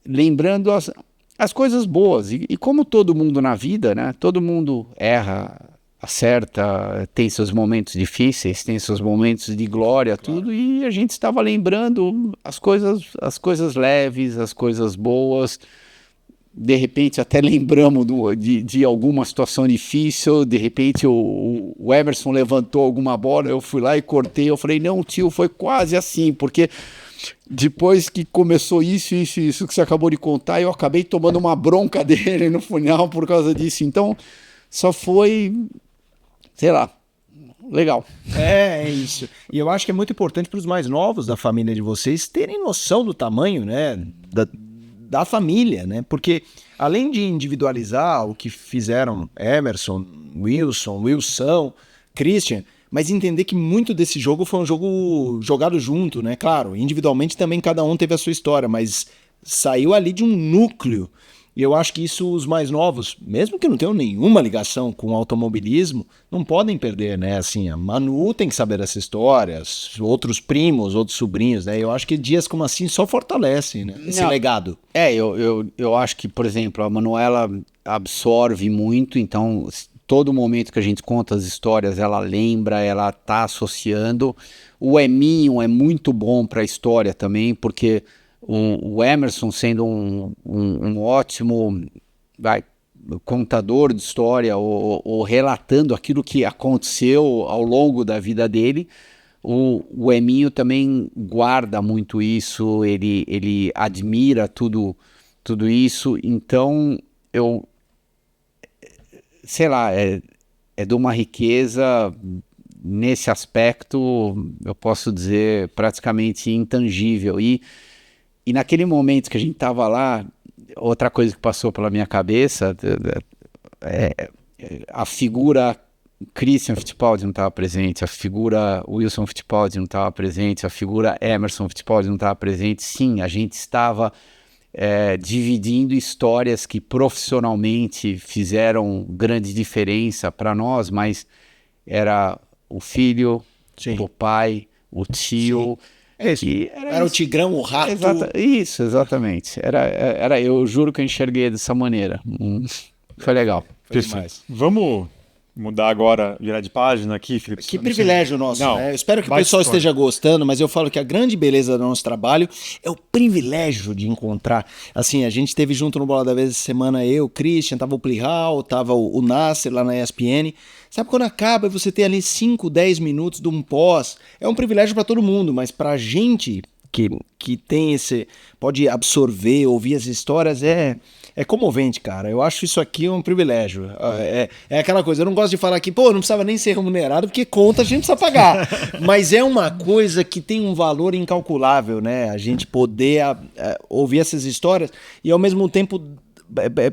lembrando as coisas boas, e como todo mundo na vida, né? Todo mundo erra, acerta, tem seus momentos difíceis, tem seus momentos de glória, tudo, e a gente estava lembrando as coisas leves, as coisas boas. De repente até lembramos de alguma situação difícil, de repente o Emerson levantou alguma bola, eu fui lá e cortei, eu falei, não, tio, foi quase assim, porque depois que começou isso que você acabou de contar, eu acabei tomando uma bronca dele no final por causa disso. Então, só foi, sei lá, legal. É isso. E eu acho que é muito importante para os mais novos da família de vocês terem noção do tamanho, né, da família, né? Porque além de individualizar o que fizeram Emerson, Wilson, Christian, mas entender que muito desse jogo foi um jogo jogado junto, né? Claro, individualmente também cada um teve a sua história, mas saiu ali de um núcleo. E eu acho que isso os mais novos, mesmo que não tenham nenhuma ligação com o automobilismo, não podem perder, né? Assim, a Manu tem que saber essa história, outros primos, outros sobrinhos, né? Eu acho que dias como assim só fortalecem, né? Esse legado. Eu acho que, por exemplo, a Manuela absorve muito, então... todo momento que a gente conta as histórias, ela lembra, ela tá associando. O Eminho é muito bom para a história também, porque o Emerson, sendo um ótimo contador de história, ou relatando aquilo que aconteceu ao longo da vida dele, o Eminho também guarda muito isso, ele admira tudo isso. Então, sei lá, é de uma riqueza nesse aspecto, eu posso dizer, praticamente intangível. E naquele momento que a gente estava lá, outra coisa que passou pela minha cabeça, a figura Christian Fittipaldi não estava presente, a figura Wilson Fittipaldi não estava presente, a figura Emerson Fittipaldi não estava presente. Sim, a gente estava... dividindo histórias que profissionalmente fizeram grande diferença para nós, mas era o filho, o pai, o tio. Era o tigrão, o rato. Isso, exatamente. Eu juro que eu enxerguei dessa maneira. Foi legal. Foi demais. Vamos mudar agora, virar de página aqui, Felipe. Que privilégio nosso, né? Eu espero que o pessoal esteja gostando, mas eu falo que a grande beleza do nosso trabalho é o privilégio de encontrar. Assim, a gente teve junto no Bola da Vez essa semana, eu, o Christian, tava o Plihal, tava o Nasser lá na ESPN. Sabe quando acaba e você tem ali 5, 10 minutos de um pós? É um privilégio para todo mundo, mas pra gente que tem pode absorver, ouvir as histórias, é comovente, cara. Eu acho isso aqui um privilégio. É aquela coisa, eu não gosto de falar que, não precisava nem ser remunerado, porque conta a gente precisa pagar. Mas é uma coisa que tem um valor incalculável, né? A gente poder ouvir essas histórias e, ao mesmo tempo,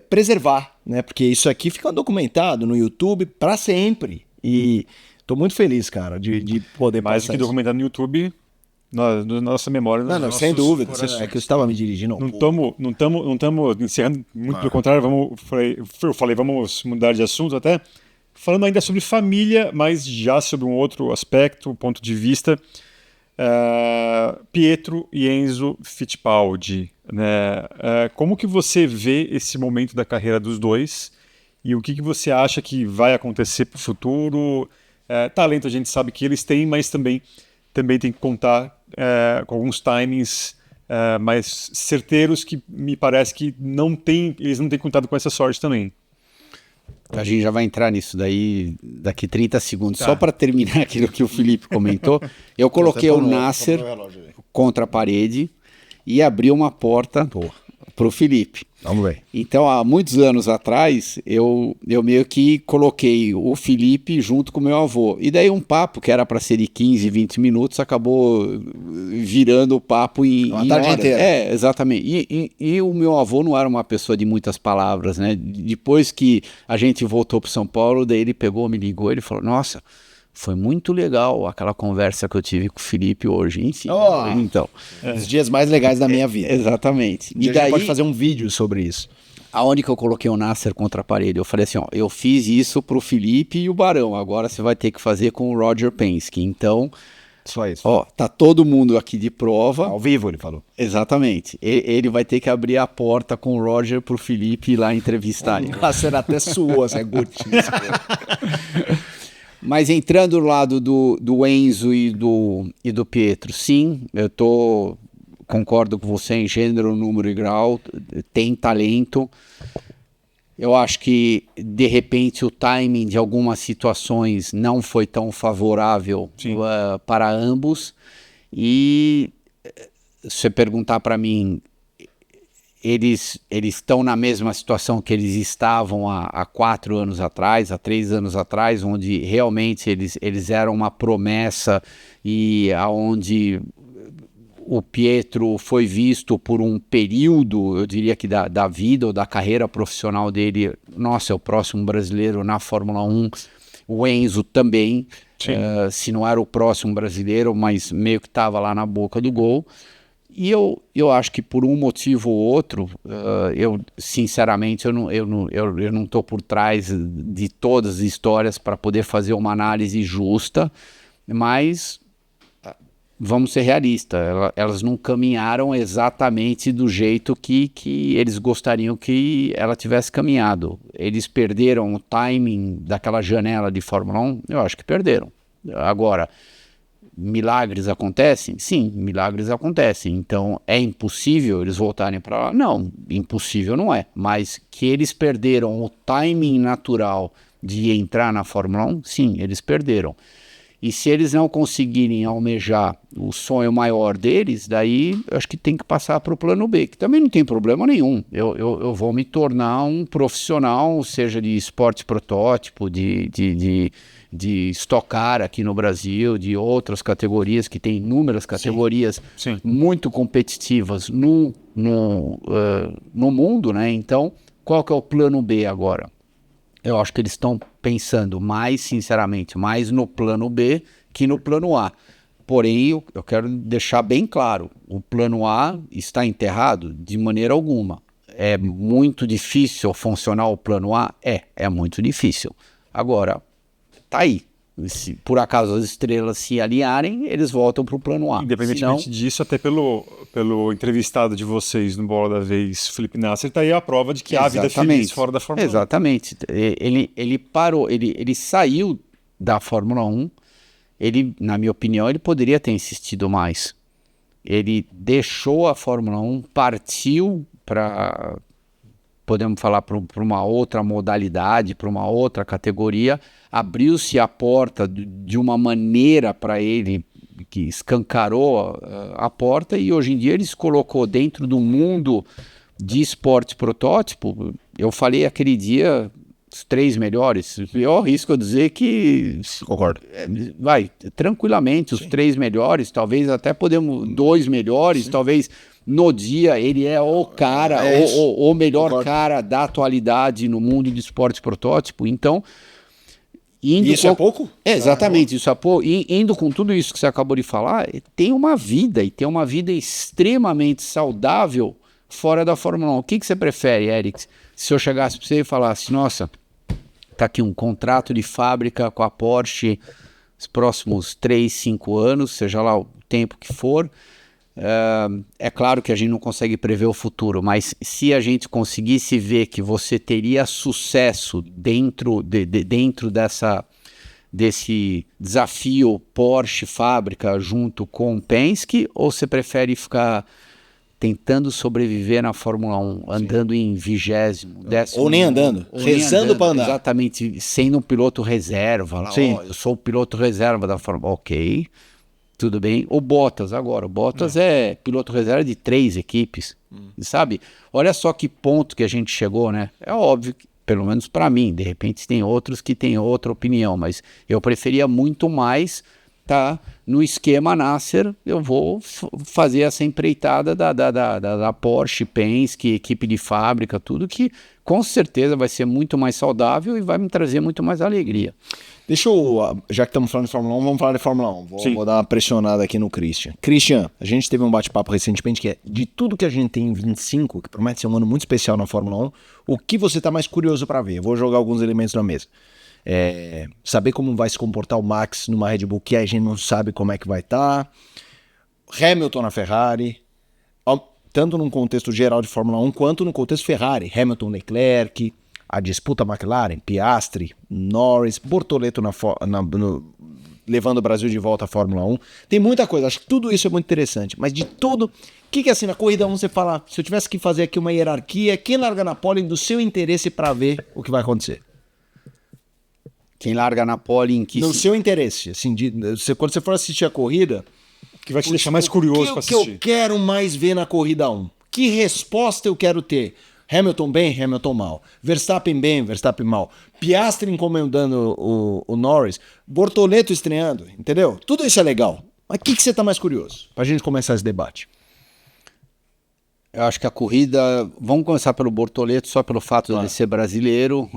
preservar, né? Porque isso aqui fica documentado no YouTube para sempre. E tô muito feliz, cara, de poder Mais do passar que isso. documentado no YouTube, na nossa memória. nos Não, nossos sem dúvida. corações. É que eu estava me dirigindo. Não estamos encerrando, muito pelo contrário, eu falei, vamos mudar de assunto até, falando ainda sobre família, mas já sobre um outro aspecto, ponto de vista. Pietro e Enzo Fittipaldi, né? Como que você vê esse momento da carreira dos dois e o que você acha que vai acontecer para o futuro? Talento a gente sabe que eles têm, mas também tem que contar com alguns timings mais certeiros que me parece que eles não têm contado com essa sorte também. A gente já vai entrar nisso daí daqui 30 segundos. Tá. Só para terminar aquilo que o Felipe comentou, eu coloquei o Nasser contra a parede e abri uma porta para o Felipe. Vamos ver. Então, há muitos anos atrás, eu meio que coloquei o Felipe junto com o meu avô. E daí um papo que era para ser de 15, 20 minutos, acabou virando o papo em Uma tarde horas. inteira. Exatamente. E o meu avô não era uma pessoa de muitas palavras, né? Depois que a gente voltou para São Paulo, daí ele pegou, me ligou, ele falou, nossa, foi muito legal aquela conversa que eu tive com o Felipe hoje. Enfim, então... Os dias mais legais da minha vida. Exatamente. E a gente pode fazer um vídeo sobre isso. Aonde que eu coloquei o Nasser contra a parede? Eu falei assim, ó, eu fiz isso pro Felipe e o Barão, agora você vai ter que fazer com o Roger Penske. Então, Só isso. ó, tá todo mundo aqui de prova. Ao vivo, ele falou. Exatamente. Ele vai ter que abrir a porta com o Roger pro Felipe ir lá entrevistar ele. Será até suas, é Gucci. Mas entrando do lado do Enzo e do Pietro, sim, concordo com você em gênero, número e grau, tem talento. Eu acho que, de repente, o timing de algumas situações não foi tão favorável para ambos. E se você perguntar para mim, eles estão na mesma situação que eles estavam há 4 anos atrás, há 3 anos atrás, onde realmente eles eram uma promessa e aonde o Pietro foi visto por um período, eu diria que da vida ou da carreira profissional dele, nossa, é o próximo brasileiro na Fórmula 1, o Enzo também, se não era o próximo brasileiro, mas meio que estava lá na boca do gol. E eu acho que por um motivo ou outro, eu sinceramente eu não estou por trás de todas as histórias para poder fazer uma análise justa, mas vamos ser realistas, elas não caminharam exatamente do jeito que eles gostariam que ela tivesse caminhado. Eles perderam o timing daquela janela de Fórmula 1? Eu acho que perderam. Agora, milagres acontecem? Sim, milagres acontecem. Então, é impossível eles voltarem para lá? Não, impossível não é. Mas que eles perderam o timing natural de entrar na Fórmula 1? Sim, eles perderam. E se eles não conseguirem almejar o sonho maior deles, daí eu acho que tem que passar para o plano B, que também não tem problema nenhum. Eu vou me tornar um profissional, seja de esporte protótipo, de Stock Car aqui no Brasil, de outras categorias, que tem inúmeras categorias muito competitivas no mundo, né? Então, qual que é o plano B agora? Eu acho que eles estão pensando mais, sinceramente, mais no plano B que no plano A. Porém, eu quero deixar bem claro, o plano A está enterrado de maneira alguma. É muito difícil funcionar o plano A? É muito difícil. Agora, tá aí. Se por acaso as estrelas se alinharem, eles voltam para o plano A. Independentemente disso, até pelo entrevistado de vocês no Bola da Vez, Felipe Nasser, está aí a prova de que há vida feliz fora da Fórmula 1. Exatamente. Ele parou, ele saiu da Fórmula 1, na minha opinião, ele poderia ter insistido mais. Ele deixou a Fórmula 1, partiu para, podemos falar, para uma outra modalidade, para uma outra categoria, abriu-se a porta de uma maneira para ele que escancarou a porta, e hoje em dia ele se colocou dentro do mundo de esporte protótipo. Eu falei aquele dia os 3 melhores, eu arrisco a dizer que Concordo. Vai tranquilamente os 3 melhores, talvez até podemos 2 melhores, talvez no dia ele é o cara, o melhor Concordo. cara da atualidade no mundo de esporte protótipo. Então, Isso é pouco? Exatamente, isso é pouco. E indo com tudo isso que você acabou de falar, tem uma vida, e tem uma vida extremamente saudável fora da Fórmula 1. O que você prefere, Eric? Se eu chegasse para você e falasse, nossa, tá aqui um contrato de fábrica com a Porsche os próximos 3, 5 anos, seja lá o tempo que for. É claro que a gente não consegue prever o futuro, mas se a gente conseguisse ver que você teria sucesso dentro desse desafio Porsche fábrica junto com o Penske, ou você prefere ficar tentando sobreviver na Fórmula 1, andando em 20º, 10º... Ou nem andando, rezando para andar. Exatamente, sendo um piloto reserva. Lá, Sim. eu sou o piloto reserva da Fórmula 1. Ok, tudo bem. O Bottas agora. O Bottas é piloto reserva de 3 equipes, sabe? Olha só que ponto que a gente chegou, né? É óbvio que, pelo menos para mim, de repente tem outros que têm outra opinião, mas eu preferia muito mais tá no esquema Nasser. Eu vou fazer essa empreitada da Porsche, Penske, equipe de fábrica, tudo que com certeza vai ser muito mais saudável e vai me trazer muito mais alegria. Deixa eu, já que estamos falando de Fórmula 1, vamos falar de Fórmula 1. Vou dar uma pressionada aqui no Christian. Christian, a gente teve um bate-papo recentemente que é de tudo que a gente tem em 25, que promete ser um ano muito especial na Fórmula 1, o que você está mais curioso para ver? Eu vou jogar alguns elementos na mesa. Saber como vai se comportar o Max numa Red Bull que a gente não sabe como é que vai estar. Hamilton na Ferrari, tanto num contexto geral de Fórmula 1 quanto no contexto Ferrari. Hamilton, Leclerc, a disputa McLaren, Piastri, Norris, Bortoleto levando o Brasil de volta à Fórmula 1. Tem muita coisa, acho que tudo isso é muito interessante. Mas de tudo, o que assim, na corrida 1 você fala, se eu tivesse que fazer aqui uma hierarquia, quem larga na pole do seu interesse para ver o que vai acontecer? Quem larga na pole em que... No seu interesse, assim, quando você for assistir a corrida... Que vai te deixar mais curioso para assistir. O que eu quero mais ver na corrida 1? Que resposta eu quero ter? Hamilton bem, Hamilton mal. Verstappen bem, Verstappen mal. Piastri encomendando o Norris. Bortoleto estreando, entendeu? Tudo isso é legal. Mas o que você está mais curioso? Pra gente começar esse debate. Eu acho que a corrida... Vamos começar pelo Bortoleto, só pelo fato de ele ser brasileiro,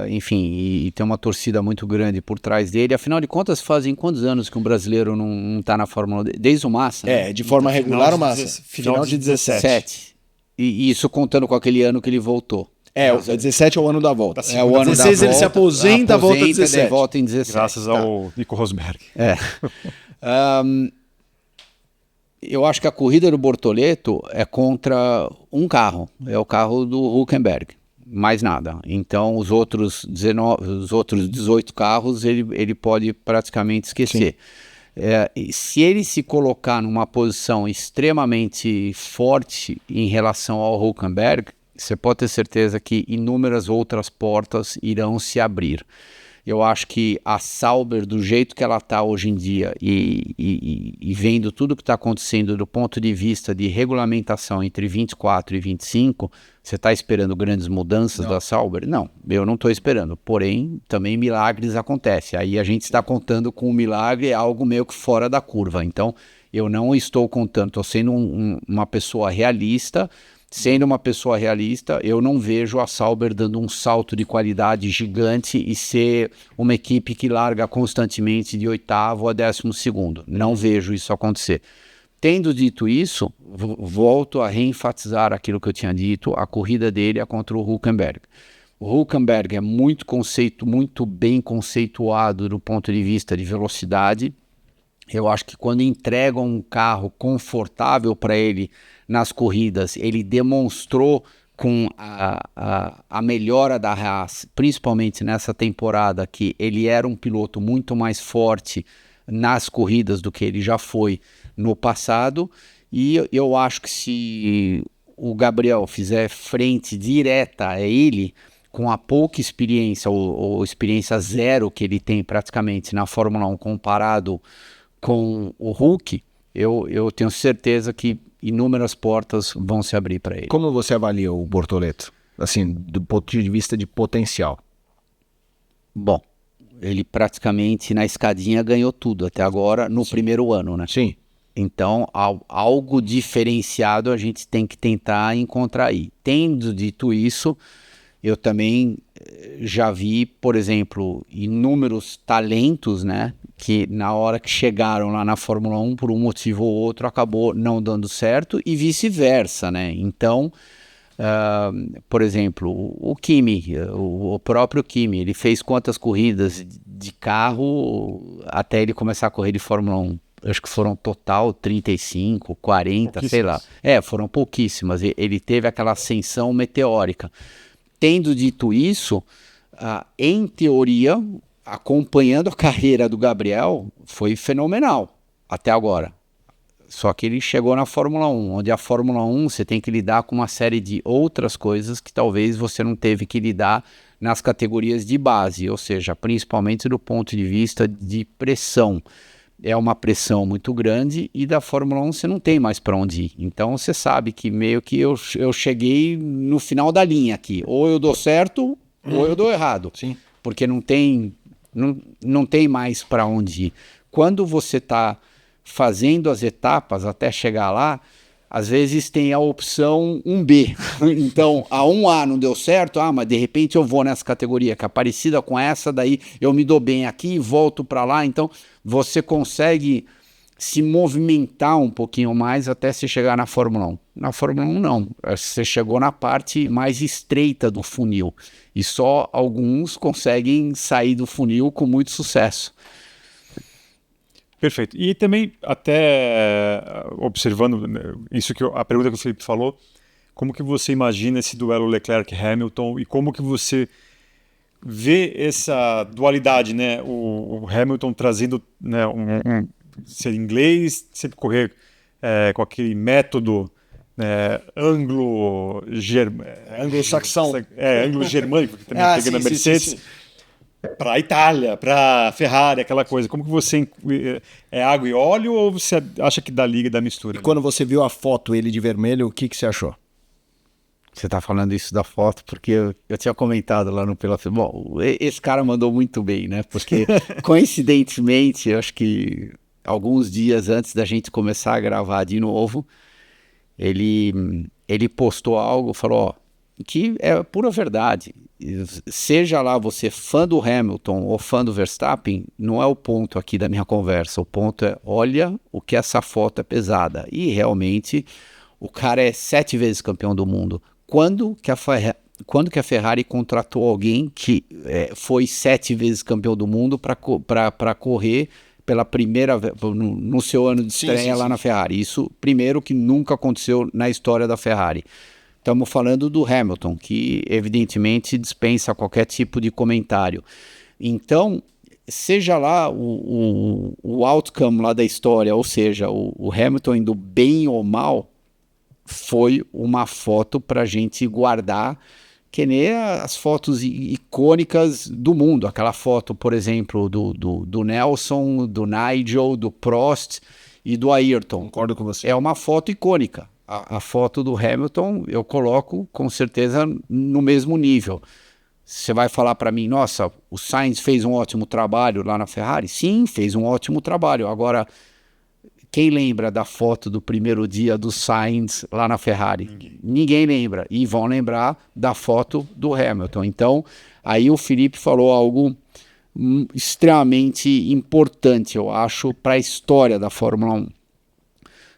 enfim, e ter uma torcida muito grande por trás dele. Afinal de contas, fazem quantos anos que um brasileiro não está na Fórmula 1? Desde o Massa? Né? De forma regular o Massa. Final de 17. E isso contando com aquele ano que ele voltou. O 17 é o ano da volta. É o ano 16 da volta, ele se aposenta, volta 17. Volta em 17. Graças ao Nico Rosberg. Eu acho que a corrida do Bortoleto é contra um carro. É o carro do Hülkenberg. Mais nada. Então, os outros 18 carros, ele pode praticamente esquecer. Se ele se colocar numa posição extremamente forte em relação ao Hülkenberg, você pode ter certeza que inúmeras outras portas irão se abrir. Eu acho que a Sauber, do jeito que ela está hoje em dia e vendo tudo que está acontecendo do ponto de vista de regulamentação entre 24 e 25, você está esperando grandes mudanças da Sauber? Não, eu não estou esperando. Porém, também milagres acontecem. Aí a gente está contando com um milagre, é algo meio que fora da curva. Então, eu não estou contando, estou sendo uma pessoa realista. Sendo uma pessoa realista, eu não vejo a Sauber dando um salto de qualidade gigante e ser uma equipe que larga constantemente de 8º a 12º. Não vejo isso acontecer. Tendo dito isso, volto a reenfatizar aquilo que eu tinha dito, a corrida dele é contra o Hülkenberg. O Hülkenberg é muito bem conceituado do ponto de vista de velocidade. Eu acho que quando entregam um carro confortável para ele nas corridas, ele demonstrou com a melhora da Haas, principalmente nessa temporada, que ele era um piloto muito mais forte nas corridas do que ele já foi no passado. E eu acho que se o Gabriel fizer frente direta a ele, com a pouca experiência, ou experiência zero que ele tem praticamente na Fórmula 1 comparado com o Hulk, eu tenho certeza que inúmeras portas vão se abrir para ele. Como você avalia o Bortoleto? Assim, do ponto de vista de potencial. Bom, ele praticamente na escadinha ganhou tudo até agora no primeiro ano, né? Sim. Então, algo diferenciado a gente tem que tentar encontrar aí. Tendo dito isso, eu também já vi, por exemplo, inúmeros talentos, né, que na hora que chegaram lá na Fórmula 1, por um motivo ou outro, acabou não dando certo e vice-versa, né? Então, por exemplo, o Kimi, o próprio Kimi, ele fez quantas corridas de carro até ele começar a correr de Fórmula 1? Acho que foram total 35, 40, sei lá. Foram pouquíssimas. Ele teve aquela ascensão meteórica. Tendo dito isso, em teoria, acompanhando a carreira do Gabriel, foi fenomenal até agora. Só que ele chegou na Fórmula 1, onde a Fórmula 1 você tem que lidar com uma série de outras coisas que talvez você não teve que lidar nas categorias de base, ou seja, principalmente do ponto de vista de pressão. É uma pressão muito grande e da Fórmula 1 você não tem mais para onde ir. Então você sabe que meio que eu cheguei no final da linha aqui. Ou eu dou certo ou eu dou errado. Sim. Porque não tem mais para onde ir. Quando você está fazendo as etapas até chegar lá, às vezes tem a opção 1B. Então, a 1A não deu certo, mas de repente eu vou nessa categoria que é parecida com essa, daí eu me dou bem aqui e volto para lá. Então, você consegue se movimentar um pouquinho mais até se chegar na Fórmula 1. Na Fórmula 1 não, você chegou na parte mais estreita do funil e só alguns conseguem sair do funil com muito sucesso. Perfeito. E também, até observando isso a pergunta que o Felipe falou, como que você imagina esse duelo Leclerc-Hamilton e como que você vê essa dualidade, né? O Hamilton trazendo, né, ser inglês, sempre correr com aquele método anglo-saxão. Anglo-germânico, que também pega na Mercedes. Sim. Para a Itália, para a Ferrari, aquela coisa. Como que você... É água e óleo ou você acha que dá liga e dá mistura? E quando você viu a foto, ele de vermelho, o que você achou? Você está falando isso da foto porque eu tinha comentado lá no Pela... Bom, esse cara mandou muito bem, né? Porque, coincidentemente, eu acho que alguns dias antes da gente começar a gravar de novo, ele postou algo, falou, que é pura verdade. Seja lá você fã do Hamilton ou fã do Verstappen, não é o ponto aqui da minha conversa. O ponto é, olha o que essa foto é pesada. E realmente, o cara é 7 vezes campeão do mundo. Quando que a Ferrari contratou alguém que foi 7 vezes campeão do mundo para correr pela primeira vez, no seu ano de estreia lá na Ferrari? Isso, primeiro, que nunca aconteceu na história da Ferrari. Estamos falando do Hamilton, que evidentemente dispensa qualquer tipo de comentário. Então, seja lá o outcome lá da história, ou seja, o Hamilton indo bem ou mal, foi uma foto para a gente guardar, que nem as fotos icônicas do mundo. Aquela foto, por exemplo, do Nelson, do Nigel, do Prost e do Ayrton. Concordo com você. É uma foto icônica. A foto do Hamilton eu coloco com certeza no mesmo nível. Você vai falar para mim, nossa, o Sainz fez um ótimo trabalho lá na Ferrari? Sim, fez um ótimo trabalho. Agora, quem lembra da foto do primeiro dia do Sainz lá na Ferrari? Ninguém lembra. E vão lembrar da foto do Hamilton. Então, aí o Felipe falou algo extremamente importante, eu acho, para a história da Fórmula 1. O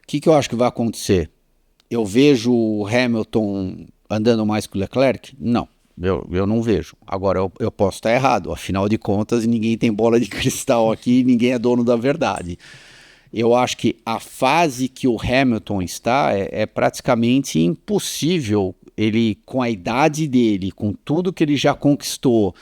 que eu acho que vai acontecer? Eu vejo o Hamilton andando mais que o Leclerc? Não, eu não vejo. Agora, eu posso estar errado. Afinal de contas, ninguém tem bola de cristal aqui, ninguém é dono da verdade. Eu acho que a fase que o Hamilton está é praticamente impossível. Ele, com a idade dele, com tudo que ele já conquistou,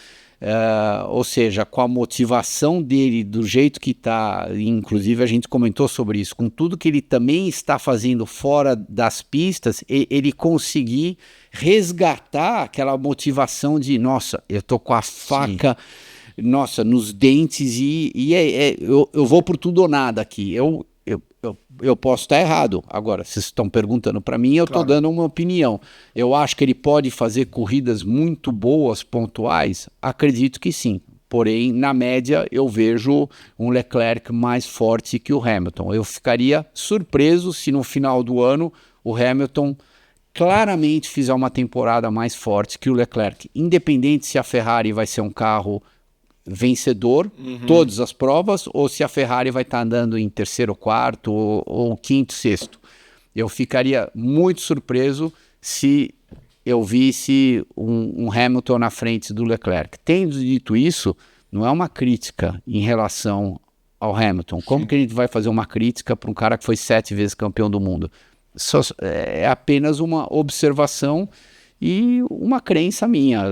ou seja, com a motivação dele do jeito que está, inclusive a gente comentou sobre isso, com tudo que ele também está fazendo fora das pistas, ele conseguir resgatar aquela motivação de, nossa, eu tô com a faca, nossa, nos dentes eu vou por tudo ou nada aqui. Eu posso estar errado. Agora, vocês estão perguntando para mim, eu estou dando uma opinião. Eu acho que ele pode fazer corridas muito boas, pontuais? Acredito que sim. Porém, na média, eu vejo um Leclerc mais forte que o Hamilton. Eu ficaria surpreso se no final do ano o Hamilton claramente fizer uma temporada mais forte que o Leclerc. Independente se a Ferrari vai ser um carro vencedor, todas as provas, ou se a Ferrari vai estar andando em terceiro, quarto, ou quinto, sexto. Eu ficaria muito surpreso se eu visse um Hamilton na frente do Leclerc. Tendo dito isso, não é uma crítica em relação ao Hamilton. Como que a gente vai fazer uma crítica para um cara que foi 7 vezes campeão do mundo? É apenas uma observação e uma crença minha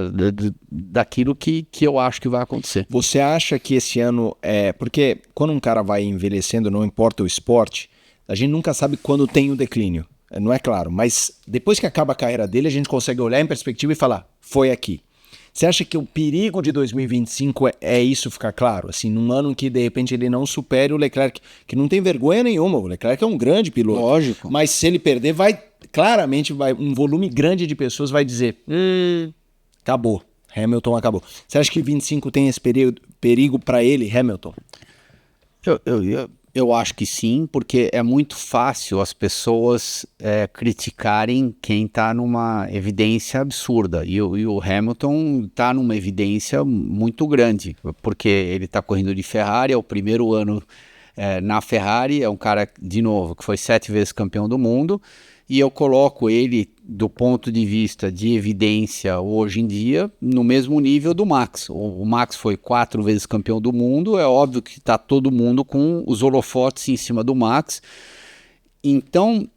daquilo que eu acho que vai acontecer. Você acha que esse ano porque quando um cara vai envelhecendo, não importa o esporte, a gente nunca sabe quando tem o declínio. Não é claro, mas depois que acaba a carreira dele, a gente consegue olhar em perspectiva e falar, foi aqui. Você acha que o perigo de 2025 é isso ficar claro? Assim, num ano em que de repente ele não supere o Leclerc, que não tem vergonha nenhuma, o Leclerc é um grande piloto. Lógico. Mas se ele perder, claramente um volume grande de pessoas vai dizer, acabou, Hamilton acabou. Você acha que 25 tem esse perigo para ele, Hamilton? Eu acho que sim, porque é muito fácil as pessoas criticarem quem está numa evidência absurda. E o Hamilton está numa evidência muito grande, porque ele está correndo de Ferrari, é o primeiro ano na Ferrari, é um cara, de novo, que foi 7 vezes campeão do mundo, e eu coloco ele, do ponto de vista de evidência hoje em dia, no mesmo nível do Max. O Max foi 4 vezes campeão do mundo, é óbvio que está todo mundo com os holofotes em cima do Max. Então,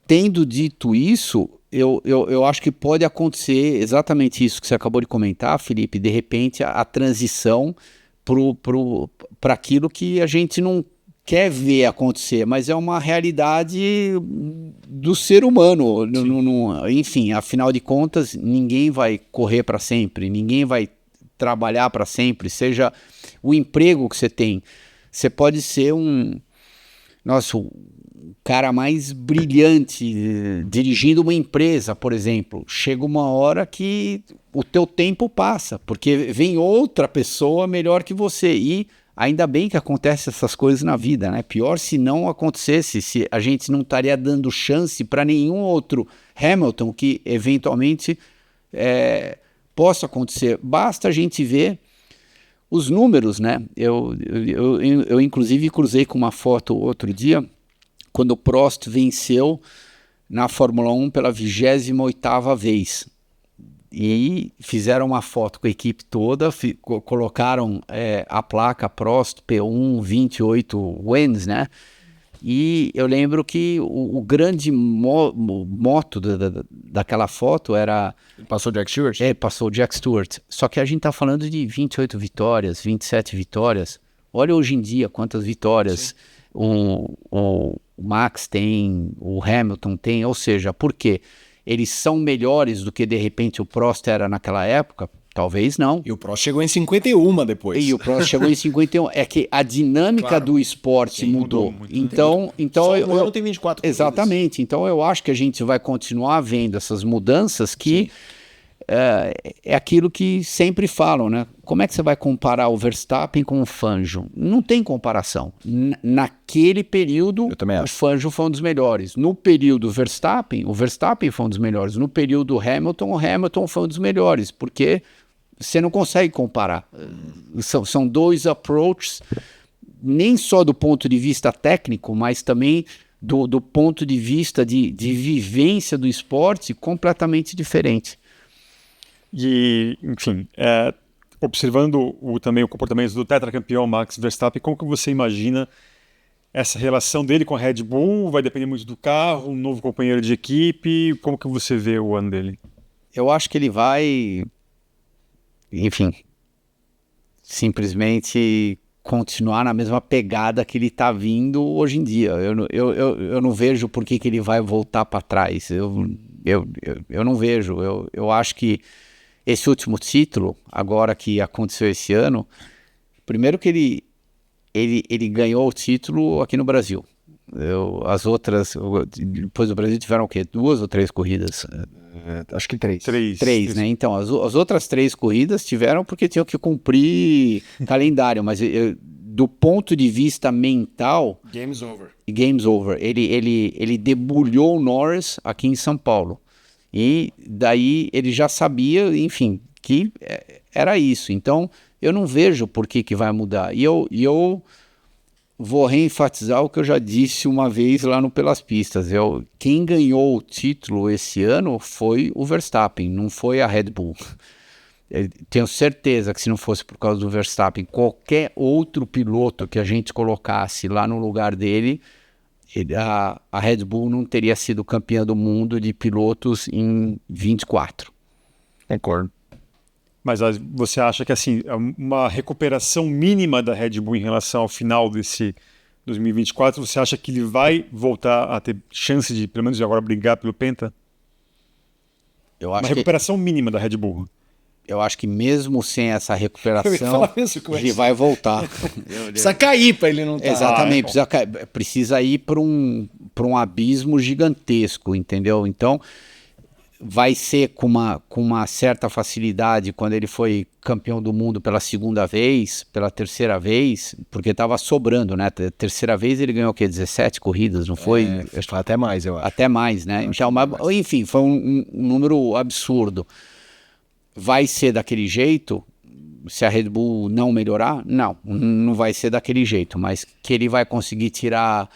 tendo dito isso, eu acho que pode acontecer exatamente isso que você acabou de comentar, Felipe, de repente a transição para aquilo que a gente não quer ver acontecer, mas é uma realidade do ser humano. Enfim, afinal de contas, ninguém vai correr para sempre, ninguém vai trabalhar para sempre, seja o emprego que você tem. Você pode ser o cara mais brilhante dirigindo uma empresa, por exemplo. Chega uma hora que o teu tempo passa, porque vem outra pessoa melhor que você e ainda bem que acontecem essas coisas na vida, né? Pior se não acontecesse, se a gente não estaria dando chance para nenhum outro Hamilton que eventualmente possa acontecer. Basta a gente ver os números, né? Eu inclusive cruzei com uma foto outro dia, quando o Prost venceu na Fórmula 1 pela 28ª vez. E fizeram uma foto com a equipe toda, colocaram a placa Prost P1 28 wins, né? E eu lembro que o grande moto daquela foto era... Passou o Jack Stewart? Passou o Jack Stewart. Só que a gente tá falando de 28 vitórias, 27 vitórias. Olha hoje em dia quantas vitórias o Max tem, o Hamilton tem. Ou seja, por quê? Eles são melhores do que de repente o Prost era naquela época? Talvez não. E o Prost chegou em 51 depois. E o Prost chegou em 51. É que a dinâmica do esporte mudou. Muito. Então só o ano tem 24 exatamente. Então eu acho que a gente vai continuar vendo essas mudanças que é aquilo que sempre falam, né? Como é que você vai comparar o Verstappen com o Fangio? Não tem comparação. Naquele período, o Fangio foi um dos melhores. No período Verstappen, o Verstappen foi um dos melhores. No período Hamilton, o Hamilton foi um dos melhores, porque você não consegue comparar. São dois approaches, nem só do ponto de vista técnico, mas também do ponto de vista de vivência do esporte completamente diferente. E, enfim, observando também o comportamento do tetracampeão Max Verstappen, como que você imagina essa relação dele com a Red Bull? Vai depender muito do carro, um novo companheiro de equipe? Como que você vê o ano dele? Eu acho que ele vai, enfim, simplesmente continuar na mesma pegada que ele está vindo hoje em dia. Eu não vejo por que ele vai voltar para trás. Eu não vejo. Eu acho que esse último título, agora que aconteceu esse ano, primeiro que ele ganhou o título aqui no Brasil. As outras, depois do Brasil tiveram o quê? 2 ou 3 corridas? Acho que 3. Três, né? Então, as outras 3 corridas tiveram porque tinham que cumprir calendário, mas do ponto de vista mental, Game's over. Ele debulhou o Norris aqui em São Paulo. E daí ele já sabia, enfim, que era isso. Então, eu não vejo por que vai mudar. E eu vou reenfatizar o que eu já disse uma vez lá no Pelas Pistas. Quem ganhou o título esse ano foi o Verstappen, não foi a Red Bull. Eu tenho certeza que se não fosse por causa do Verstappen, qualquer outro piloto que a gente colocasse lá no lugar dele, a Red Bull não teria sido campeã do mundo de pilotos em 24. Concordo. Mas você acha que assim, uma recuperação mínima da Red Bull em relação ao final desse 2024, você acha que ele vai voltar a ter chance de, pelo menos agora, brigar pelo Penta? Eu acho uma recuperação mínima da Red Bull. Eu acho que mesmo sem essa recuperação, ele isso. vai voltar. Precisa cair para ele não estar. Exatamente, precisa ir para um abismo gigantesco, entendeu? Então, vai ser com uma certa facilidade quando ele foi campeão do mundo pela segunda vez, pela terceira vez, porque estava sobrando, né? Terceira vez ele ganhou o quê? 17 corridas, não foi? Foi até mais, eu acho. Até mais, né? Então, enfim, foi um número absurdo. Vai ser daquele jeito? Se a Red Bull não melhorar? Não vai ser daquele jeito, mas que ele vai conseguir tirar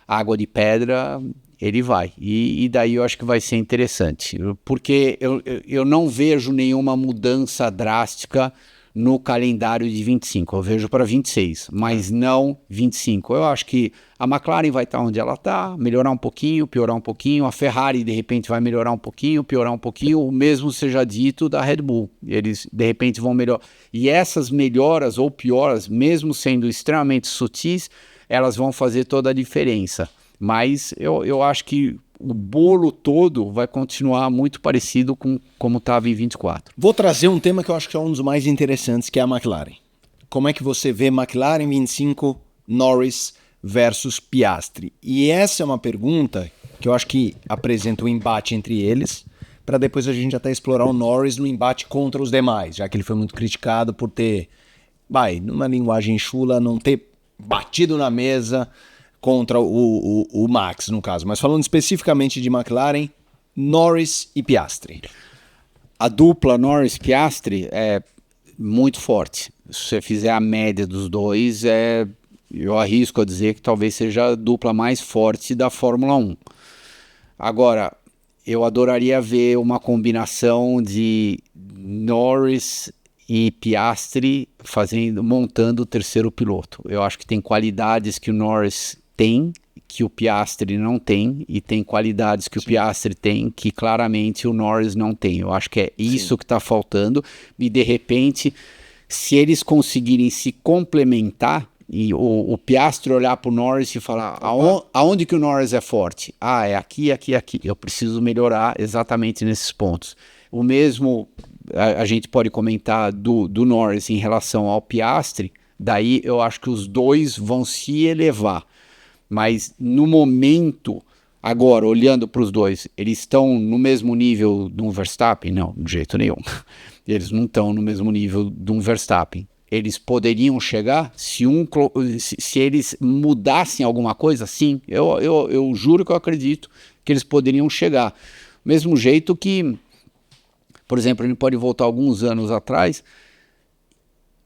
água de pedra, ele vai. E daí eu acho que vai ser interessante, porque eu não vejo nenhuma mudança drástica no calendário de 25, eu vejo para 26, mas não 25. Eu acho que a McLaren vai estar onde ela está, melhorar um pouquinho, piorar um pouquinho, a Ferrari de repente vai melhorar um pouquinho, piorar um pouquinho, o mesmo seja dito da Red Bull, eles de repente vão melhorar. E essas melhoras ou pioras, mesmo sendo extremamente sutis, elas vão fazer toda a diferença. Mas eu acho que o bolo todo vai continuar muito parecido com como estava em 24. Vou trazer um tema que eu acho que é um dos mais interessantes, que é a McLaren. Como é que você vê McLaren 25, Norris versus Piastri? E essa é uma pergunta que eu acho que apresenta um embate entre eles, para depois a gente até explorar o Norris no embate contra os demais, já que ele foi muito criticado por ter, numa linguagem chula, não ter batido na mesa contra o Max, no caso. Mas falando especificamente de McLaren, Norris e Piastri. A dupla Norris-Piastri é muito forte. Se você fizer a média dos dois, eu arrisco a dizer que talvez seja a dupla mais forte da Fórmula 1. Agora, eu adoraria ver uma combinação de Norris e Piastri montando o terceiro piloto. Eu acho que tem qualidades que o Norris tem, que o Piastri não tem, e tem qualidades que o Piastri tem, que claramente o Norris não tem. Eu acho que é isso que está faltando, e de repente, se eles conseguirem se complementar, e o Piastri olhar para o Norris e falar, aonde que o Norris é forte? É aqui, aqui, aqui. Eu preciso melhorar exatamente nesses pontos. O mesmo a gente pode comentar do Norris em relação ao Piastri, daí eu acho que os dois vão se elevar. Mas no momento, agora, olhando para os dois, eles estão no mesmo nível de um Verstappen? Não, de jeito nenhum. Eles não estão no mesmo nível de um Verstappen. Eles poderiam chegar se eles mudassem alguma coisa? Sim, eu juro que eu acredito que eles poderiam chegar. Mesmo jeito que, por exemplo, a gente pode voltar alguns anos atrás,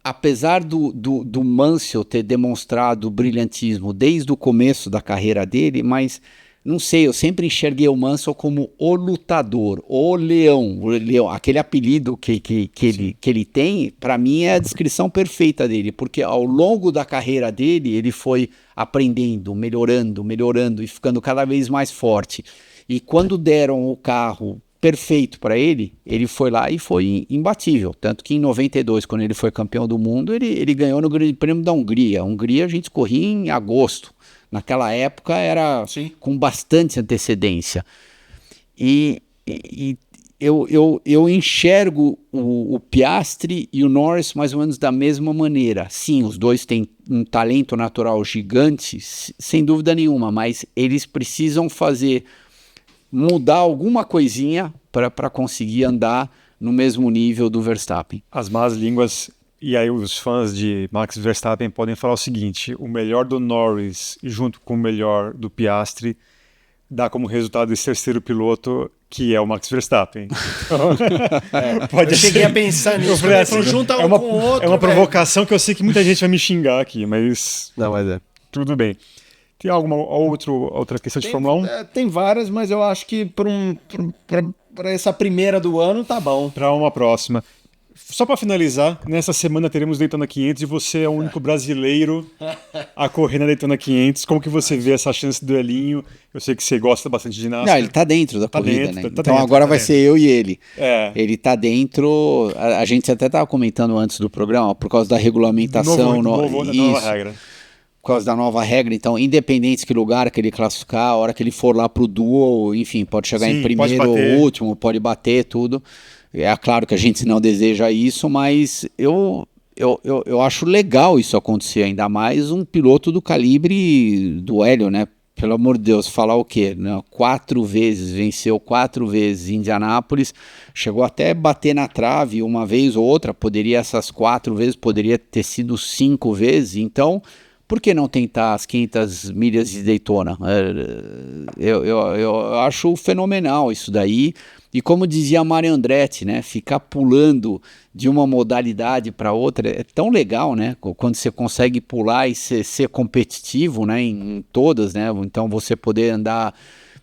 apesar do Mansell ter demonstrado brilhantismo desde o começo da carreira dele, mas não sei, eu sempre enxerguei o Mansell como o lutador, o leão, aquele apelido que ele tem, para mim é a descrição perfeita dele, porque ao longo da carreira dele, ele foi aprendendo, melhorando e ficando cada vez mais forte. E quando deram o carro perfeito para ele foi lá e foi imbatível. Tanto que em 92, quando ele foi campeão do mundo, ele ganhou no Grande Prêmio da Hungria. A Hungria a gente corria em agosto. Naquela época era com bastante antecedência. E eu enxergo o Piastri e o Norris mais ou menos da mesma maneira. Sim, os dois têm um talento natural gigante, sem dúvida nenhuma, mas eles precisam mudar alguma coisinha para conseguir andar no mesmo nível do Verstappen. As más línguas, e aí os fãs de Max Verstappen podem falar o seguinte: o melhor do Norris junto com o melhor do Piastri dá como resultado esse terceiro piloto, que é o Max Verstappen. Eu cheguei a pensar nisso. Eu falei assim, junta é um com o outro. é uma velho. provocação que eu sei que muita gente vai me xingar aqui, mas Não, mas é. tudo bem. Tem alguma outra questão de Fórmula 1? Tem várias, mas eu acho que para essa primeira do ano tá bom. Para uma próxima. Só para finalizar, nessa semana teremos Daytona 500 e você é o único brasileiro a correr na Daytona 500. Como que você vê essa chance do duelinho? Eu sei que você gosta bastante de NASCAR. Não, ele tá dentro da corrida, dentro, né? tá Então dentro, agora tá vai dentro. ser eu e ele. É. Ele tá dentro. A gente até tava comentando antes do programa, por causa da regulamentação. Da nova Isso, regra. por causa da nova regra. Então, independente de que lugar que ele classificar, a hora que ele for lá pro duel, enfim, pode chegar Sim, em pode primeiro bater. ou último, pode bater tudo. É claro que a gente não deseja isso, mas eu acho legal isso acontecer, ainda mais um piloto do calibre do Hélio, né? Pelo amor de Deus, falar o quê? Não, 4 vezes, venceu 4 vezes em Indianápolis, chegou até bater na trave uma vez ou outra, essas 4 vezes poderia ter sido 5 vezes, então por que não tentar as 500 milhas de Daytona? Eu acho fenomenal isso daí. E como dizia a Maria Andretti, né, ficar pulando de uma modalidade para outra é tão legal, né? Quando você consegue pular e ser competitivo, né, em todas, né? Então você poder andar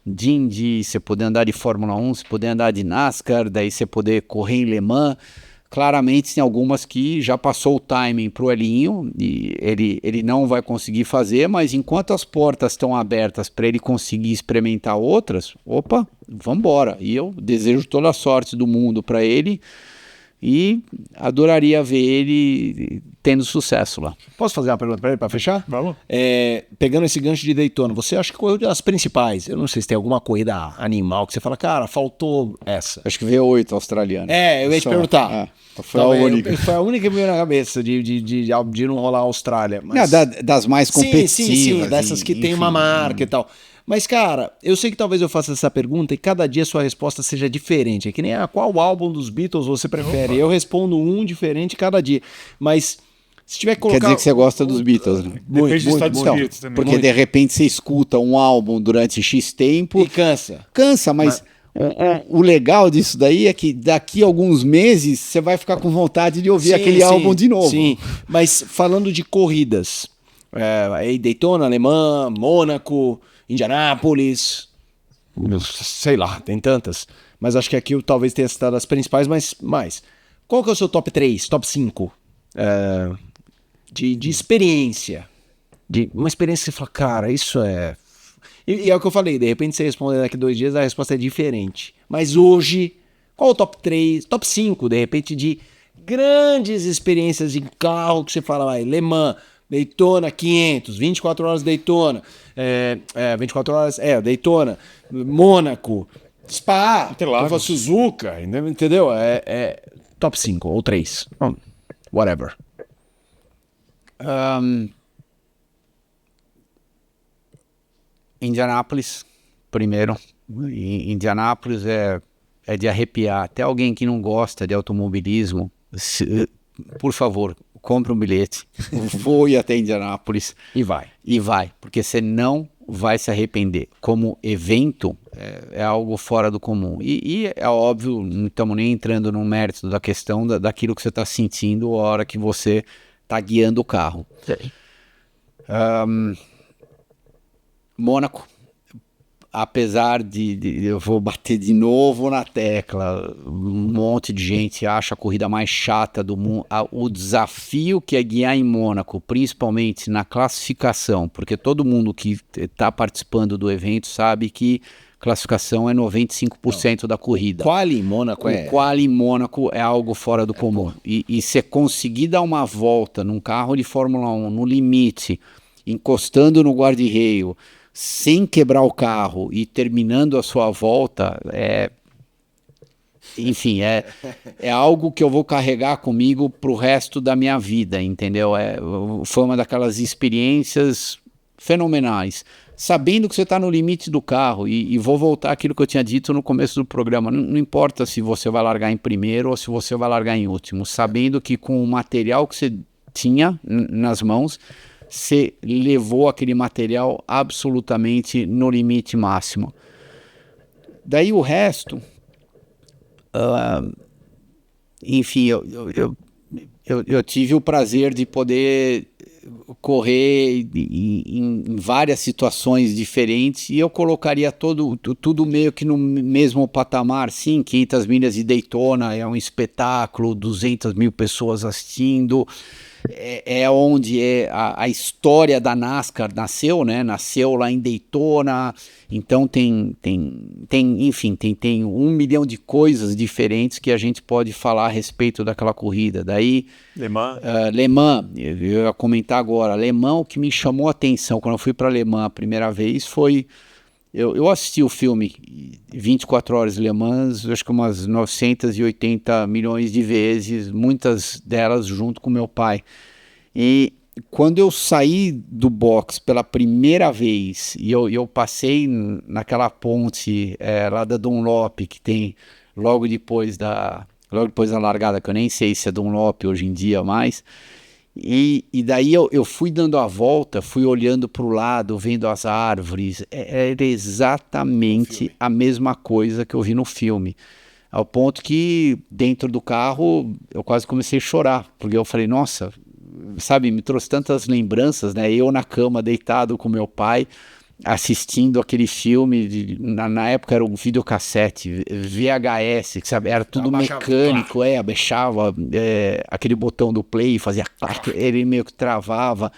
de Indy, você poder andar de Fórmula 1, você poder andar de NASCAR, daí você poder correr em Le Mans. Claramente tem algumas que já passou o timing para o Elinho e ele não vai conseguir fazer, mas enquanto as portas estão abertas para ele conseguir experimentar outras, opa, vambora. E eu desejo toda a sorte do mundo para ele e adoraria ver ele tendo sucesso lá. Posso fazer uma pergunta para ele para fechar? Vamos? Pegando esse gancho de Daytona, você acha que correu as principais? Eu não sei se tem alguma corrida animal que você fala, cara, faltou essa. Acho que V8 australiano. Eu ia te perguntar. Foi a única. Foi a única que me veio na cabeça de não rolar a Austrália. Mas... Não, das mais competitivas. Sim, dessas que tem uma marca e tal. Mas, cara, eu sei que talvez eu faça essa pergunta e cada dia a sua resposta seja diferente. É que nem qual álbum dos Beatles você prefere? Eu respondo um diferente cada dia. Mas se tiver que colocar... Quer dizer que você gosta dos Beatles, né? Depende do estado de Então, espírito também. porque de repente você escuta um álbum durante X tempo... E cansa. Cansa, mas o legal disso daí é que daqui a alguns meses você vai ficar com vontade de ouvir aquele álbum de novo. Sim, mas falando de corridas, aí Daytona, Alemã, Mônaco, Indianápolis, sei lá, tem tantas. Mas acho que aqui eu talvez tenha citado as principais, mas mais. Qual que é o seu top 3, top 5 de experiência? De uma experiência que você fala, cara, isso é... E é o que eu falei, de repente você responder daqui 2 dias, a resposta é diferente. Mas hoje, qual o top 3, top 5, de repente, de grandes experiências em carro que você fala, vai, Le Mans, Daytona 500, 24 horas Daytona, 24 horas, Daytona, Mônaco, Spa, Interlagos. Suzuka, entendeu? Top 5 ou 3, whatever. Indianápolis, primeiro. Indianápolis é de arrepiar. Até alguém que não gosta de automobilismo, por favor, compre um bilhete, voe até Indianápolis E vai. porque você não vai se arrepender. Como evento, é algo fora do comum. E é óbvio, não estamos nem entrando no mérito da questão daquilo que você está sentindo a hora que você está guiando o carro. Mônaco, apesar de eu vou bater de novo na tecla, um monte de gente acha a corrida mais chata do mundo, o desafio que é guiar em Mônaco, principalmente na classificação, porque todo mundo que está participando do evento sabe que classificação é 95% da corrida. Quali Mônaco O quali em Mônaco é algo fora do comum. E você conseguir dar uma volta num carro de Fórmula 1 no limite, encostando no guarda-reio, sem quebrar o carro e terminando a sua volta, enfim, é algo que eu vou carregar comigo pro resto da minha vida, entendeu? Foi uma daquelas experiências fenomenais. sabendo que você está no limite do carro, e vou voltar àquilo que eu tinha dito no começo do programa, não importa se você vai largar em primeiro ou se você vai largar em último, sabendo que com o material que você tinha nas mãos, você levou aquele material absolutamente no limite máximo. Daí o resto, enfim, eu tive o prazer de poder correr em várias situações diferentes, e eu colocaria tudo meio que no mesmo patamar. Sim, 500 milhas de Daytona é um espetáculo, 200 mil pessoas assistindo, é onde a história da NASCAR nasceu, né? Nasceu lá em Daytona, então enfim, tem 1 milhão de coisas diferentes que a gente pode falar a respeito daquela corrida. Daí Le Mans, eu ia comentar agora, Le Mans, o que me chamou a atenção quando eu fui para Le Mans a primeira vez foi, eu assisti o filme 24 Horas de Le Mans, acho que umas 980 milhões de vezes, muitas delas junto com meu pai. E quando eu saí do box pela primeira vez, e eu passei naquela ponte lá da Dunlop, que tem logo depois da largada, que eu nem sei se é Dunlop hoje em dia mais, e daí eu fui dando a volta, fui olhando para o lado, vendo as árvores, era exatamente a mesma coisa que eu vi no filme, ao ponto que dentro do carro eu quase comecei a chorar, porque eu falei, nossa, sabe, me trouxe tantas lembranças, né? Eu na cama deitado com meu pai assistindo aquele filme, na época era um videocassete, VHS, sabe? Era tudo mecânico, abaixava aquele botão do play, fazia clac, ele meio que travava.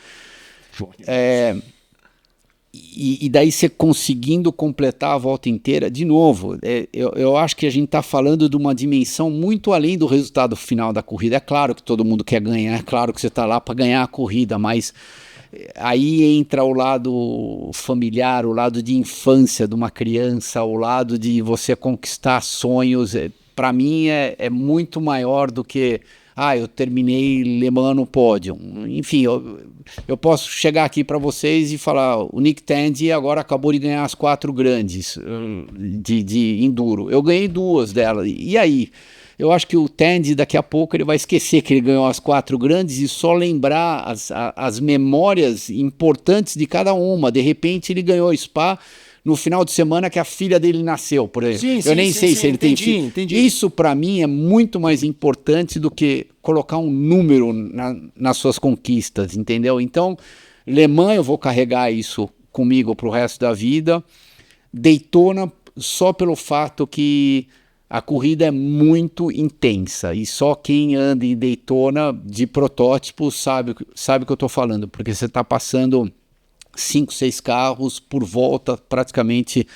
E daí você conseguindo completar a volta inteira, de novo, eu acho que a gente está falando de uma dimensão muito além do resultado final da corrida. É claro que todo mundo quer ganhar, é claro que você está lá para ganhar a corrida, mas aí entra o lado familiar, o lado de infância de uma criança, o lado de você conquistar sonhos. Para mim é muito maior do que eu terminei Le Mans no pódio. Enfim, eu posso chegar aqui para vocês e falar, o Nick Tandy agora acabou de ganhar as 4 grandes de enduro. Eu ganhei 2 delas. E aí? Eu acho que o Tandy daqui a pouco ele vai esquecer que ele ganhou as 4 grandes e só lembrar as memórias importantes de cada uma. De repente ele ganhou Spa no final de semana que a filha dele nasceu, por exemplo. Eu nem sei se ele tem filho. Isso para mim é muito mais importante do que colocar um número nas suas conquistas, entendeu? Então, Le Mans eu vou carregar isso comigo pro resto da vida. Daytona só pelo fato que a corrida é muito intensa e só quem anda em Daytona de protótipo sabe o que eu estou falando, porque você está passando 5, 6 carros por volta, praticamente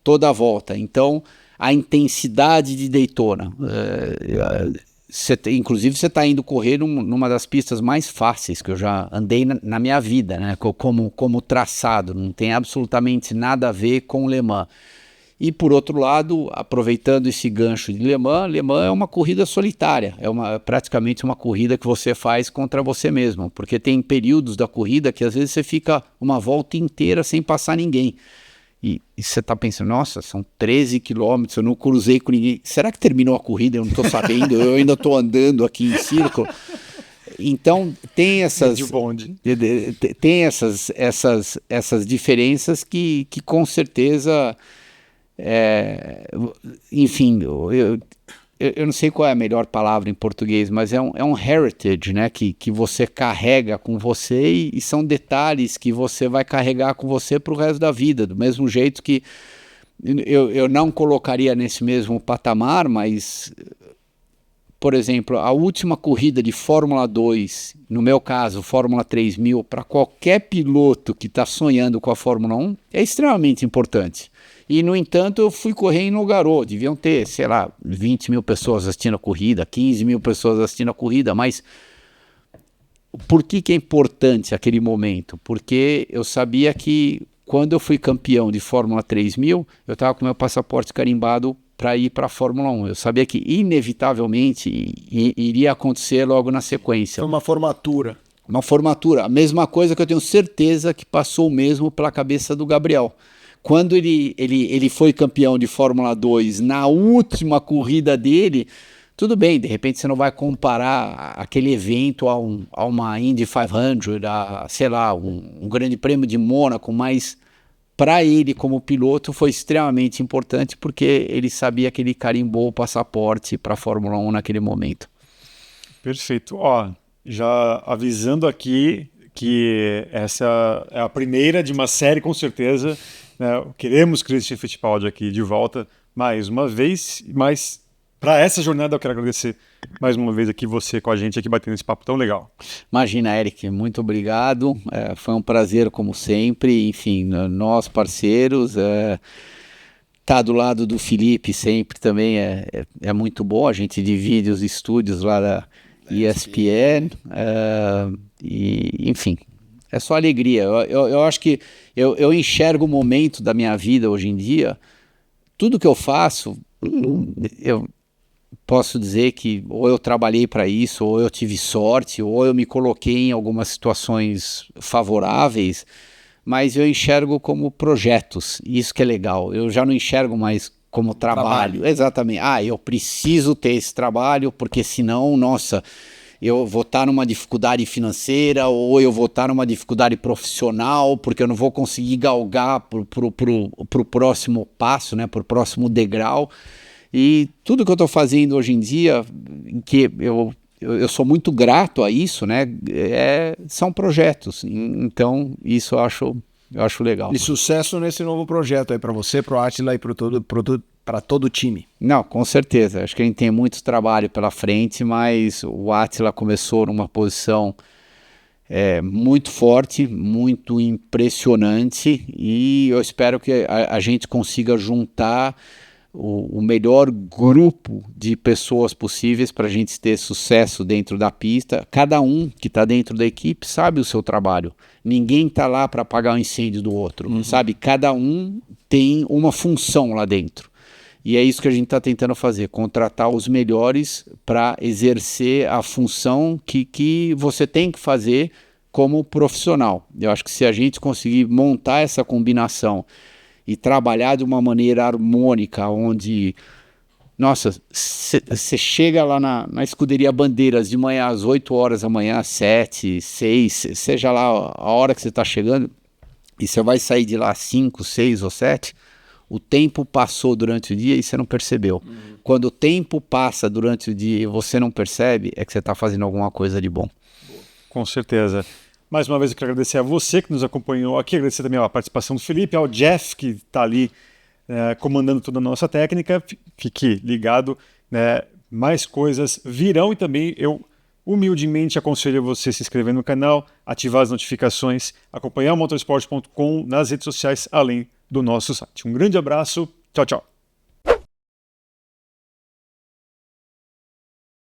toda a volta. Então, a intensidade de Daytona, inclusive você está indo correr numa das pistas mais fáceis que eu já andei na minha vida, né? Como traçado, não tem absolutamente nada a ver com Le Mans. E por outro lado, aproveitando esse gancho de Le Mans é uma corrida solitária, praticamente uma corrida que você faz contra você mesmo, porque tem períodos da corrida que às vezes você fica uma volta inteira sem passar ninguém. E você está pensando, nossa, são 13 quilômetros, eu não cruzei com ninguém. Será que terminou a corrida? Eu não estou sabendo, eu ainda estou andando aqui em círculo. Então tem essas diferenças que com certeza... enfim, eu não sei qual é a melhor palavra em português, mas é um heritage, né, que você carrega com você e são detalhes que você vai carregar com você para o resto da vida, do mesmo jeito que eu não colocaria nesse mesmo patamar, mas, por exemplo, a última corrida de Fórmula 2, no meu caso, Fórmula 3000, para qualquer piloto que está sonhando com a Fórmula 1, é extremamente importante. E, no entanto, eu fui correr em Nogarô, deviam ter, sei lá, 20 mil pessoas assistindo a corrida, 15 mil pessoas assistindo a corrida, mas por que é importante aquele momento? Porque eu sabia que quando eu fui campeão de Fórmula 3000, eu estava com meu passaporte carimbado para ir para a Fórmula 1. Eu sabia que, inevitavelmente, iria acontecer logo na sequência. Foi uma formatura. Uma formatura. A mesma coisa que eu tenho certeza que passou o mesmo pela cabeça do Gabriel. Quando ele foi campeão de Fórmula 2 na última corrida dele, tudo bem, de repente você não vai comparar aquele evento a uma Indy 500, sei lá, um grande prêmio de Mônaco, mas para ele como piloto foi extremamente importante porque ele sabia que ele carimbou o passaporte para a Fórmula 1 naquele momento. Perfeito. Ó, já avisando aqui que essa é a primeira de uma série, com certeza, né? Queremos Christian Fittipaldi aqui de volta mais uma vez, mas para essa jornada eu quero agradecer mais uma vez aqui você com a gente aqui batendo esse papo tão legal. Imagina, Eric, muito obrigado. Foi um prazer como sempre. Enfim, nós parceiros. Tá do lado do Felipe sempre também é muito bom. A gente divide os estúdios lá da ESPN. Enfim, é só alegria. Eu acho que eu enxergo o momento da minha vida hoje em dia. Tudo que eu faço, eu posso dizer que ou eu trabalhei para isso, ou eu tive sorte, ou eu me coloquei em algumas situações favoráveis, mas eu enxergo como projetos. Isso que é legal. Eu já não enxergo mais como trabalho. Exatamente. Eu preciso ter esse trabalho, porque senão, nossa, eu vou estar numa dificuldade financeira ou eu vou estar numa dificuldade profissional porque eu não vou conseguir galgar pro próximo passo, né, pro próximo degrau. E tudo que eu estou fazendo hoje em dia, que eu sou muito grato a isso, né, são projetos. Então, isso eu acho legal. E sucesso nesse novo projeto aí para você, pro Átila e para todo o time. Não, com certeza. Acho que a gente tem muito trabalho pela frente, mas o Átila começou numa posição muito forte, muito impressionante, e eu espero que a gente consiga juntar o melhor grupo de pessoas possíveis para a gente ter sucesso dentro da pista. Cada um que está dentro da equipe sabe o seu trabalho. Ninguém está lá para apagar o incêndio do outro, sabe? Cada um tem uma função lá dentro. E é isso que a gente está tentando fazer, contratar os melhores para exercer a função que você tem que fazer como profissional. Eu acho que se a gente conseguir montar essa combinação e trabalhar de uma maneira harmônica, onde, nossa, você chega lá na Escuderia Bandeiras de manhã às 8 horas da manhã, 7, 6, seja lá a hora que você está chegando, e você vai sair de lá às 5, 6 ou 7, o tempo passou durante o dia e você não percebeu. Quando o tempo passa durante o dia e você não percebe, é que você está fazendo alguma coisa de bom. Com certeza. Mais uma vez eu quero agradecer a você que nos acompanhou aqui, agradecer também a participação do Felipe, ao Jeff que está ali comandando toda a nossa técnica. Fique ligado, né? Mais coisas virão e também eu humildemente aconselho você a se inscrever no canal, ativar as notificações, acompanhar o motorsport.com nas redes sociais, além do nosso site. Um grande abraço, tchau, tchau.